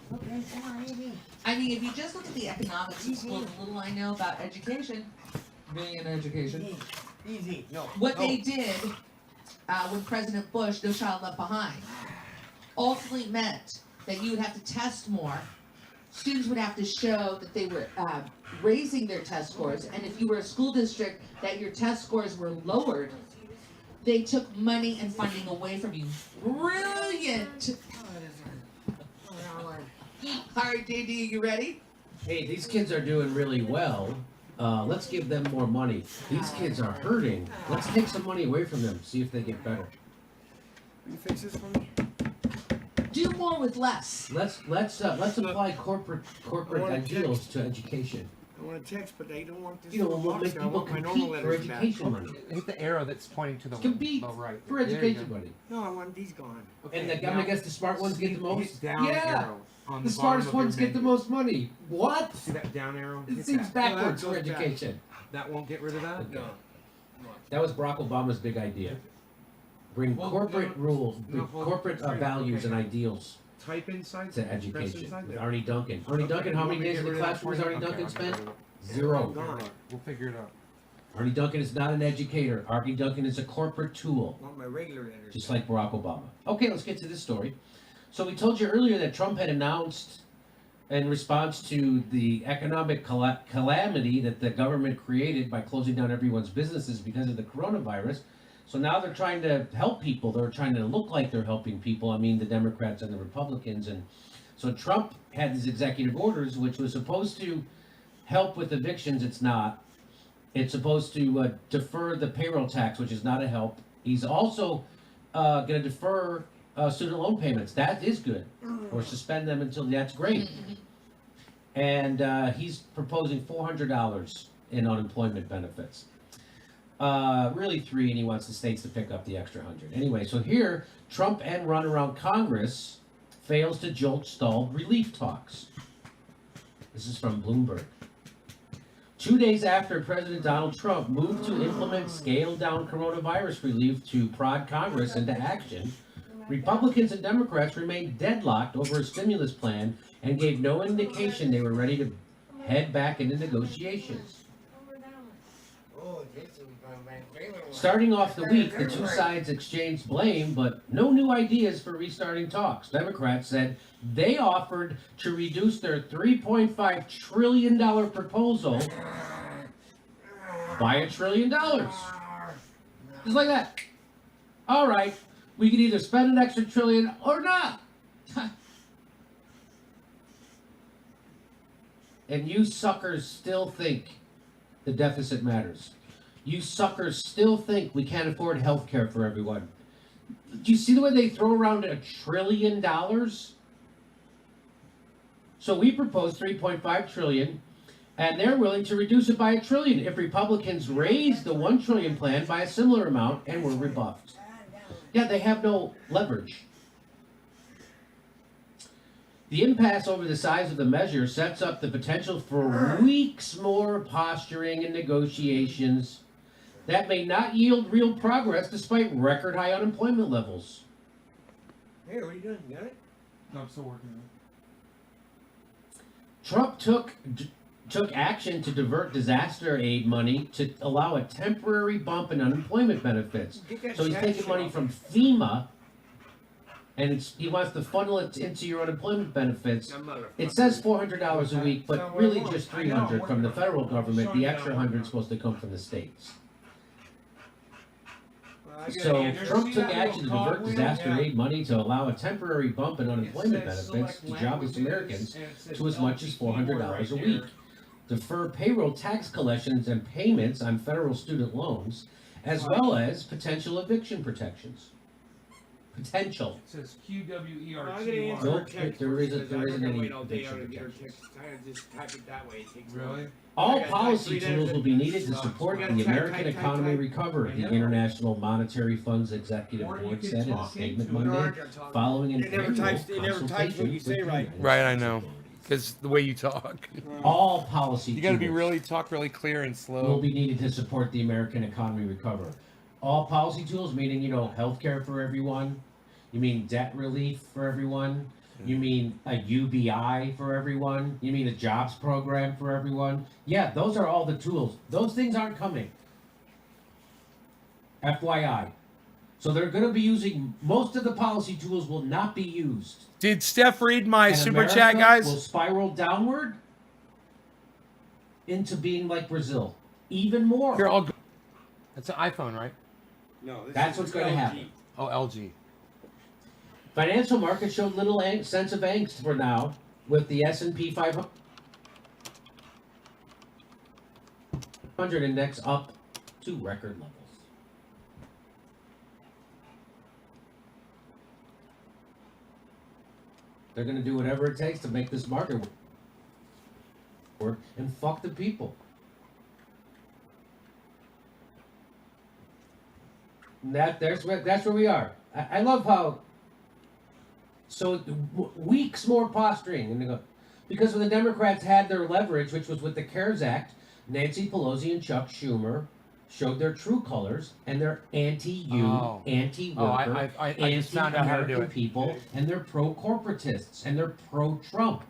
I mean, if you just look at the economics of school, the little I know about education, being in education, Easy. No. what they did when President Bush, No Child Left Behind, ultimately meant that you would have to test more. Students would have to show that they were raising their test scores, and if you were a school district that your test scores were lowered, they took money and funding away from you. Brilliant! All right, JD, you ready? Hey, these kids are doing really well. Let's give them more money. These kids are hurting. Let's take some money away from them. See if they get better. Can you fix this for me? Do more with less. Let's apply corporate I want a ideals to education. I want a text, but they don't want this. You know, little we'll box make here. I people want my normal compete for letters back. education money. Hit the arrow that's pointing to the Compete low right. for There you education go. money. No, I want these gone. And I'm gonna guess the smart ones get the most. Hit down Yeah, arrow on the the smartest bottom of ones your get the menu. most money. What? See that down arrow? It Hit seems that. backwards No, for that goes back. education. That won't get rid of that? No. That was Barack Obama's big idea. Bring Well, corporate no, rules, no, well, corporate sorry, values okay. and ideals Type inside. to press education. inside With there. Arnie Duncan. Arnie Duncan, how many days in the classroom has Arnie Duncan spent? Zero. Gone. We'll figure it out. Arnie Duncan is not an educator. Arnie Duncan is a corporate tool, I want my regular letters. just like Barack Obama. Okay, let's get to this story. So we told you earlier that Trump had announced, in response to the economic calamity that the government created by closing down everyone's businesses because of the coronavirus. So now they're trying to help people. They're trying to look like they're helping people. I mean, the Democrats and the Republicans. And so Trump had these executive orders, which was supposed to help with evictions. It's not. It's supposed to defer the payroll tax, which is not a help. He's also going to defer student loan payments. That is good. Or suspend them until that's great. And he's proposing $400 in unemployment benefits. Really $3, and he wants the states to pick up the extra $100. Anyway, so here, Trump and run around Congress fails to jolt stalled relief talks. This is from Bloomberg. 2 days after President Donald Trump moved to implement scaled-down coronavirus relief to prod Congress into action, Republicans and Democrats remained deadlocked over a stimulus plan and gave no indication they were ready to head back into negotiations. Oh, this is my favorite one. Starting off the week, the two sides exchanged blame, but no new ideas for restarting talks. Democrats said they offered to reduce their $3.5 trillion proposal by $1 trillion. Just like that. All right, we could either spend an extra trillion or not. And you suckers still think the deficit matters. You suckers still think we can't afford health care for everyone. Do you see the way they throw around $1 trillion? So we proposed $3.5 trillion, and they're willing to reduce it by $1 trillion if Republicans raise the $1 trillion plan by a similar amount and were rebuffed. Yeah, they have no leverage. The impasse over the size of the measure sets up the potential for weeks more posturing and negotiations that may not yield real progress despite record high unemployment levels. Hey, what are you doing? You got it? No, I'm still working on Trump took action to divert disaster aid money to allow a temporary bump in unemployment benefits. Get that So he's tax taking shit money off. from FEMA, and he wants to funnel it into your unemployment benefits. That motherfucker. It says $400 a week, but really just $300 from the federal government. The extra $100 is supposed to come from the states. Well, I gotta So answer. Trump took action to divert disaster aid money to allow a temporary bump in unemployment benefits to jobless Americans to as much as $400 a week. Defer payroll tax collections and payments on federal student loans, as well as potential eviction protections. Potential. It says Well, I gotta QWERTY. answer Nope, her text there first, isn't- 'cause there I'm isn't gonna any wait all day eviction to get her protections. text. I gotta just type it that way. It takes Really? All gotta policy type three tools will be needed to letters. support You the gotta type, American type, type, economy type. recovery, I the know. International Monetary Fund's executive Or you board could said in a talk statement into it. Monday, following an It never annual types- it never types what consultation you say with the right. United Right, I States know. authorities. Because the way you talk. All policy You gotta be tools talk really clear and will slow. be needed to support the American economy recovery. All policy tools, meaning, health care for everyone. You mean debt relief for everyone. You mean a UBI for everyone. You mean a jobs program for everyone. Yeah, those are all the tools. Those things aren't coming. FYI. So they're going to be using, most of the policy tools will not be used. Did Steph read my And super America chat, guys? will spiral downward into being like Brazil. Even more. Here, I'll go. That's an iPhone, right? No, this That's is what's going to LG. happen. Oh, LG. Financial markets showed little sense of angst for now, with the S&P 500 index up to record levels. They're going to do whatever it takes to make this market work. and fuck the people. And that's where we are. I love how. So weeks more posturing, and they go, because when the Democrats had their leverage, which was with the CARES Act, Nancy Pelosi and Chuck Schumer showed their true colors, and they're anti-you, anti-worker, I just found out how to do anti-American it. people, and they're pro-corporatists, and they're pro-Trump.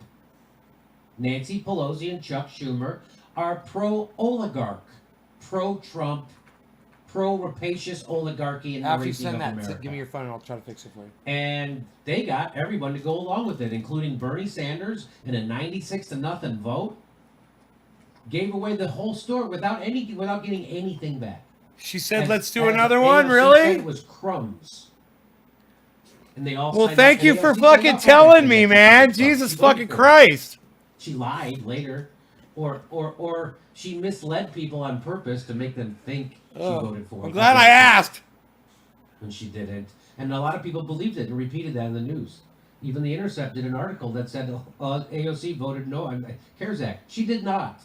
Nancy Pelosi and Chuck Schumer are pro-oligarch, pro-Trump, pro-rapacious oligarchy, and the After you raising send of that, America. give me your phone and I'll try to fix it for you. And they got everyone to go along with it, including Bernie Sanders in a 96-0 vote. Gave away the whole store without getting anything back. She said, As- "Let's do as another AOC one." said Really? it was crumbs. And they all. Well, signed thank up, you and for AOC fucking signed up telling for me, it. man. She Jesus voted fucking for it. Christ. She lied later, or she misled people on purpose to make them think she voted for it. I'm glad I asked. And she didn't. And a lot of people believed it and repeated that in the news. Even The Intercept did an article that said AOC voted no on CARES Act. She did not.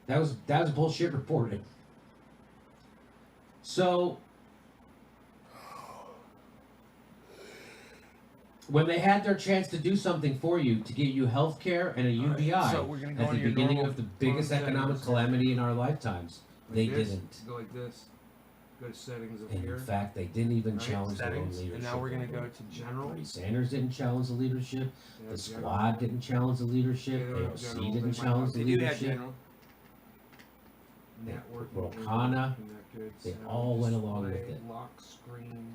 That was bullshit reporting. So when they had their chance to do something for you, to get you health care and a UBI so we're gonna go at the into your beginning normal of the biggest phone economic settings. calamity in our lifetimes, they this, didn't. Go like this. Go to settings up And here. in fact, they didn't even Right, challenge their own settings, leadership. and now we're gonna go to general. Bernie Sanders didn't challenge the leadership. Yeah, The general. squad didn't challenge the leadership. Yeah, AOC general, didn't they might challenge not- the they do have leadership. general. They- Networking, Rokana, connected, they sound, all went along with display, it. Lock screen,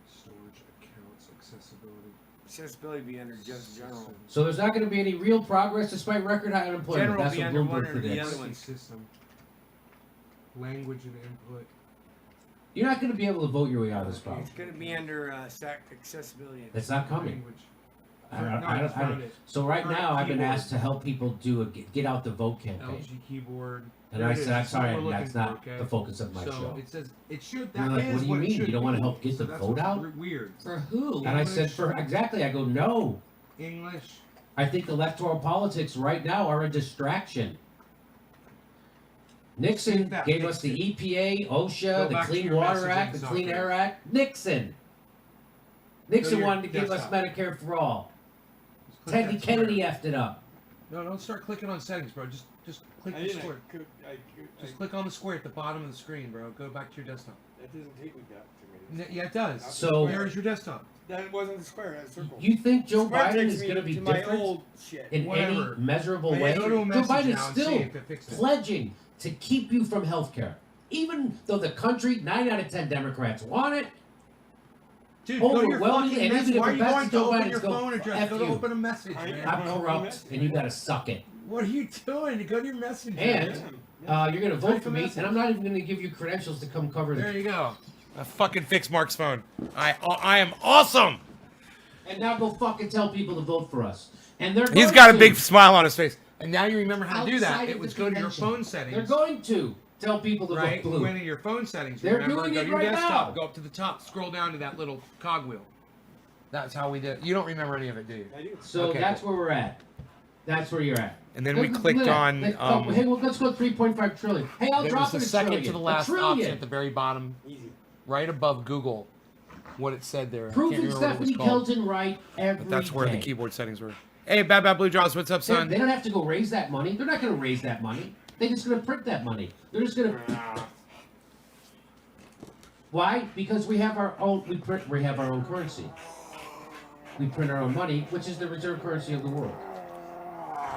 storage accounts, accessibility. Accessibility be under just general. So there's not going to be any real progress despite record high unemployment. General That's be what under one Bloomberg or the predicts. other one. System. Language and input. You're not going to be able to vote your way out of this problem. It's going to be under accessibility. It's not coming. Language. I don't- No, I I don't- just I don't- found it. So right Current now, I've been keyboard. asked to help people do a get out the vote campaign, LG keyboard. and There I it is. said, "I'm That's what sorry, we're looking that's for, not okay? the focus of my So show." it says it should. You're That like, is "What do you what it mean? should You don't wanna be." help get So the that's vote what's out? Weird. For who? And I said, English. "For exactly," I go, "No, English. I think electoral politics right now are a distraction." Nixon That gave fixed us the it. EPA, OSHA, Go the back to Clean your Water Act, the messaging Clean software. Air Act. Nixon your wanted to give us desktop. Medicare for all. Just click Teddy that square. Kennedy effed it up. No, don't start clicking on settings, bro. Just click the square. Just click on the square at the bottom of the screen, bro. Go back to your desktop. That doesn't take me that to me. Yeah, it does. So- Where is your desktop? That wasn't the square, that's circle. You think Joe Square Biden takes is me going to be to my different old shit. in Whatever. any measurable Hey, way? go to a Joe message Biden is now and see still if it fixed it. pledging to keep you from health care. Even though the country, 9 out of 10 Democrats want it, Dude, go to your overwhelmingly, fucking and message. even Why are if you it going passes to Joe open Biden's your go, phone address? F Go to you. open a message, I- man. I'm Well, corrupt, message. and you got to suck it. What are you doing? Go to your message. And you're going to vote Type for a me, message. and I'm not even going to give you credentials to come cover There the. you go. I fucking fixed Mark's phone. I am awesome. And now go fucking tell people to vote for us. And they're He's going got a to. big smile on his face. And now you remember how to do that. Outside It of was the go to your convention. phone They're settings. going to tell people to Right? vote You blue. went into your phone settings. They're Remember? doing Go it to your right desktop. now. Go up to the top. Scroll down to that little cogwheel. That's how we did it. You don't remember any of it, do you? I do. So Okay, that's cool. where we're at. That's where you're at. And then we Let's- clicked let- on. let- hey, well, let's go 3.5 trillion. Hey, I'll There drop was it the a second trillion. to the A last trillion. option at the very bottom, Easy. right above Google, what it said there. I can't Proving remember what it was Stephanie called, Kelton right every but that's where the day. keyboard settings were. Hey, Bad Bad Blue Jaws, what's up, They son? don't have to go raise that money. They're not going to raise that money. They're just going to print that money. They're just going to. Why? Because we have our own. We have our own currency. We print our own money, which is the reserve currency of the world.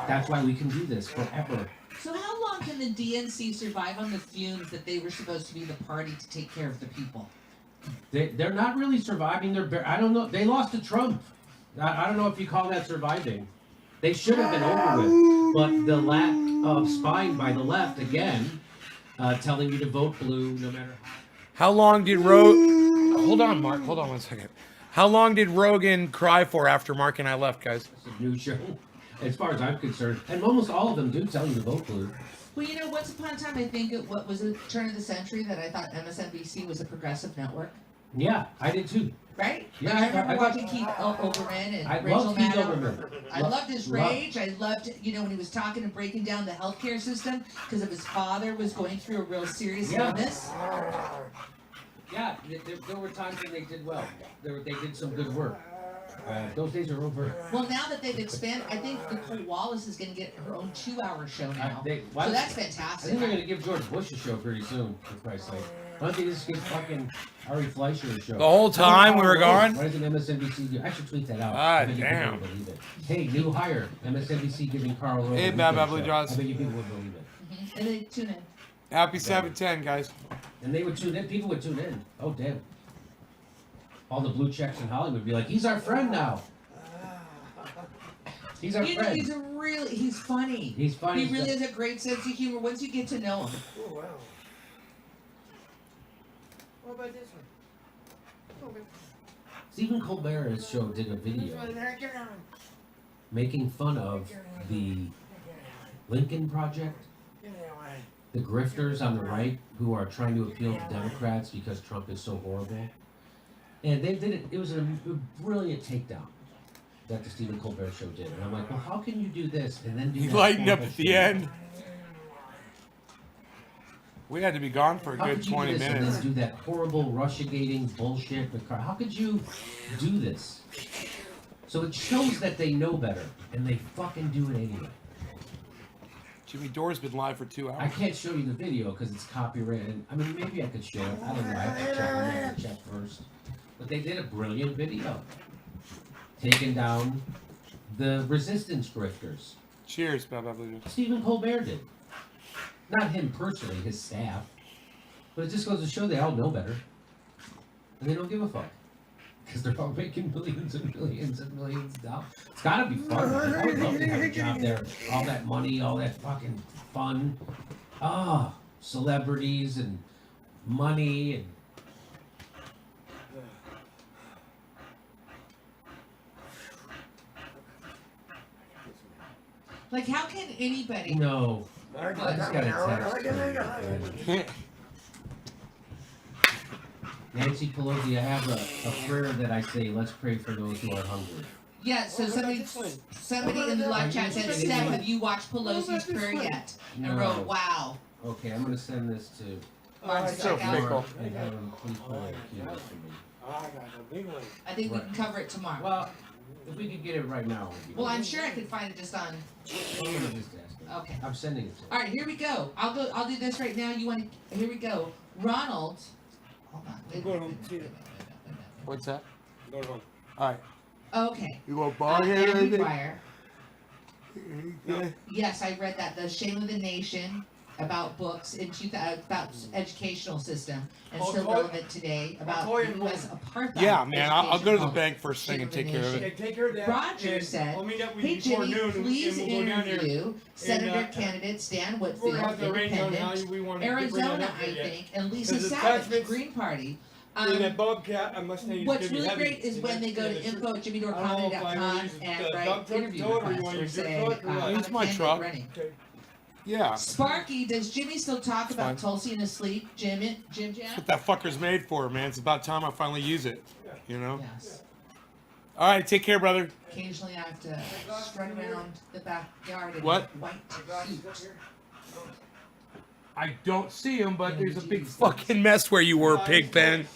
That's why we can do this forever. So how long can the DNC survive on the fumes that they were supposed to be the party to take care of the people? They're not really surviving. I don't know. They lost to Trump. I don't know if you call that surviving. They should have been over with. But the lack of spying by the left, again, telling you to vote blue no matter how. How long did Hold on, Mark. Hold on 1 second. How long did Rogan cry for after Mark and I left, guys? It's a new show, as far as I'm concerned. And almost all of them do tell you to vote blue. Well, you know, once upon a time, I think what was the turn of the century that I thought MSNBC was a progressive network. Yeah, I did too. Right? Yeah, I remember I watching got- Keith Olbermann and I Rachel love Keith Maddow. Olbermann. I loved his rage. I loved, when he was talking and breaking down the healthcare system because of his father was going through a real serious illness. Yeah, there were times when they did well. They did some good work. Those days are over. Well, now that they've expanded, I think Nicole Wallace is going to get her own 2-hour show now. Why So does- that's I fantastic. think they're gonna give George Bush a show pretty soon, for Christ's sake. Why don't they just give fucking Ari Fleischer a show? The whole time we were gone? Why doesn't MSNBC do? I should tweet that out. Ah, I bet you people damn. would believe it. Hey, new hire. MSNBC giving Carl Rove. Hey, a Bad weekend Bubbly show. Jaws. I bet you people would believe it. And they tune in. Happy 710, guys. And they would tune in. People would tune in. Oh damn. All the blue checks in Hollywood would be like, he's our friend now. He's our friend. He's funny. He's funny. He really has a great sense of humor once you get to know him. Oh, wow. What about this one? Stephen Colbert's show did a video making fun of the Lincoln Project, the grifters on the right who are trying to appeal to Democrats because Trump is so horrible. And they did it. It was a brilliant takedown that the Stephen Colbert show did. And I'm like, well, how can you do this and then do He that lightened up horrible at the shit? end. We had to be gone for a How good could you 20 do this minutes. and then do that horrible Russiagating bullshit? How could you do this? So it shows that they know better, and they fucking do it anyway. Jimmy Dore's been live for 2 I hours. can't show you the video because it's copyrighted. I mean, maybe I could show it. I don't know. I have to check. I'm gonna have to check first. But they did a brilliant video, taking down the resistance grifters. Cheers, Bad Bubbly. Stephen Colbert did. Not him personally, his staff. But it just goes to show they all know better. And they don't give a fuck. Because they're all making millions and millions and millions of dollars. It's gotta be fun. Man. I would love to have a job there. All that money, all that fucking fun. Celebrities and money and Like, how can anybody? no. I just got a text. Nancy Pelosi, I have a prayer that I say, let's pray for those who are hungry. Yeah. So somebody in the live chat said, "Steph, have you watched Pelosi's prayer yet?" And No. wrote, "Wow." Okay, I'm gonna send this to Mark so Zuckerberg. fickle. and have him please play a cue for me. I got a big one. I think we can cover it tomorrow. Well, if we could get it right now. it'd be Well, great. I'm sure I could find it just on. I'm gonna just ask him. Okay. I'm sending it to him. All right, here we go. I'll do this right now. You want to? Here we go. Ronald. Hold on. Wait, Go wait, home, wait, see wait, it. wait, wait, wait, What's that? Go home. All right. wait. Okay. You want Andrew Breyer. Yeah. Yes, I read that. The Shame of the Nation about books in about educational system and I'll still call- relevant today about call you the U.S. apartheid. Yeah, man. I'll go to the education bank first thing Shame and of the take care of Nation. it. Okay, take care of that. Roger and said, I'll meet up with Hey you before Jimmy, noon, please and we'll go down there. interview Senator And, candidate Stan We're Whitfield, gonna have to arrange on how independent, we want to bring that Arizona, up I there yet. think, and Lisa Because Savage, attachments Green Party. And that Bobcat, I must say, is What's gonna be really heavy. great is And when they go to that's- info at I don't know if I jimmydorcomedy.com wanna use and the write dump truck interview to do it, or you requests wanna or use your say, truck, or what? I'm Use a my candidate truck. running. Okay. Yeah. Sparky, does Jimmy still talk about Fine. Tulsi in his sleep? Jim Jam? That's what that fucker's made for, man. It's about time I finally use it. You know? Yes. All right. Take care, brother. Occasionally I have to strut around the backyard in What? a white suit. I don't see him, but there's a big fucking mess where you were, Pigpen.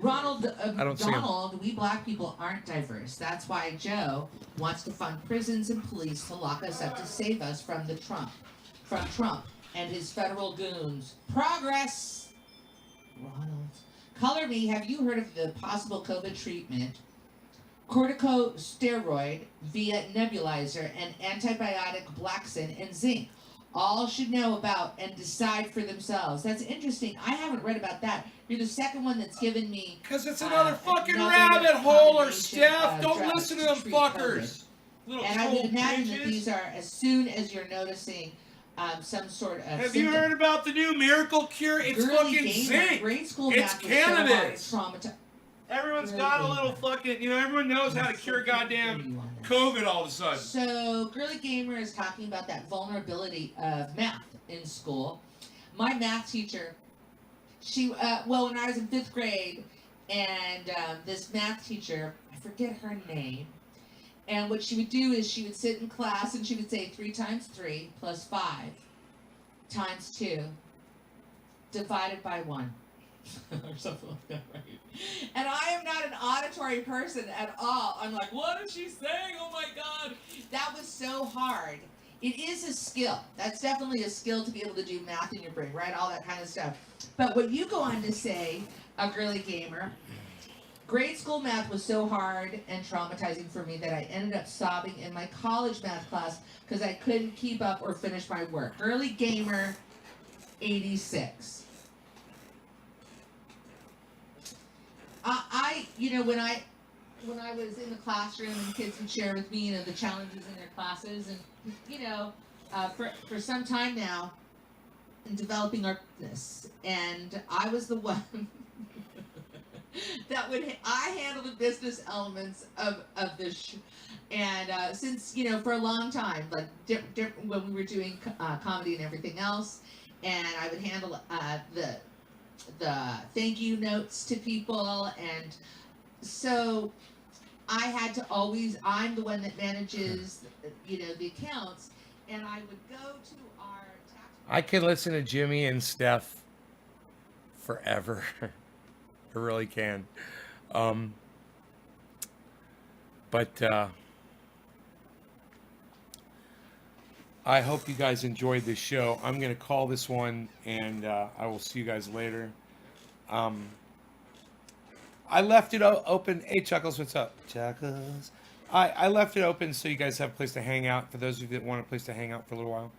Ronald, I don't see him. Donald, we black people aren't diverse. That's why Joe wants to fund prisons and police to lock us up to save us from Trump and his federal goons. Progress. Ronald, color me. Have you heard of the possible COVID treatment? Corticosteroid via nebulizer and antibiotic Blaxin and zinc. All should know about and decide for themselves. That's interesting. I haven't read about that. You're the second one that's given me. Because it's another fucking another rabbit hole or combination Steph. of Don't drugs listen to to them treat fuckers. Little And I would troll imagine that bitches. these are as soon as you're noticing some sort of. Have you heard about the new miracle cure? It's fucking zinc. Grade school It's math was so hard, cannabis. traumatized. Everyone's got a little fucking, everyone knows how to cure goddamn COVID all of a sudden. So, Girly Gamer is talking about that vulnerability of math in school. My math teacher, when I was in 5th grade, and this math teacher, I forget her name, and what she would do is she would sit in class and she would say 3 times 3 plus 5 times 2 divided by 1. Or something like that, right? And I am not an auditory person at all. I'm like, what is she saying? Oh my God. That was so hard. It is a skill. That's definitely a skill to be able to do math in your brain, right? All that kind of stuff. But what you go on to say, a girly gamer, grade school math was so hard and traumatizing for me that I ended up sobbing in my college math class because I couldn't keep up or finish my work. Girly gamer, 86. When I was in the classroom and kids would share with me, the challenges in their classes, and for some time now, in developing our business, and I was the one that I handle the business elements of this, and since for a long time, like when we were doing comedy and everything else, and I would handle the thank you notes to people, and so I had to I'm the one that manages the accounts, and I would go to our tax. I can listen to Jimmy and Steph forever. I really can. But I hope you guys enjoyed this show. I'm going to call this one, and I will see you guys later. I left it open. Hey, Chuckles, what's up? Chuckles. I left it open so you guys have a place to hang out, for those of you that want a place to hang out for a little while.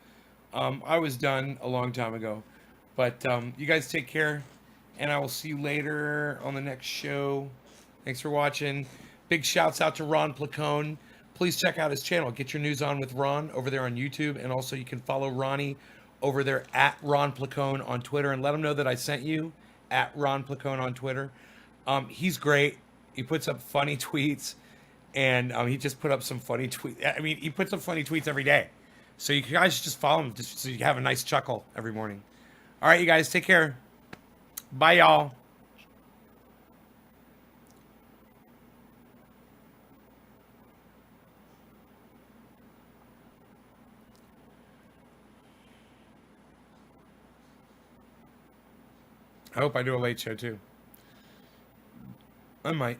I was done a long time ago. But you guys take care, and I will see you later on the next show. Thanks for watching. Big shouts out to Ron Placone. Please check out his channel. Get your news on with Ron over there on YouTube. And also you can follow Ronnie over there at Ron Placone on Twitter. And let him know that I sent you at Ron Placone on Twitter. He's great. He puts up funny tweets. And he just put up some funny tweets. I mean, he puts up funny tweets every day. So you guys just follow him just so you have a nice chuckle every morning. All right, you guys. Take care. Bye, y'all. I hope I do a late show too. I might.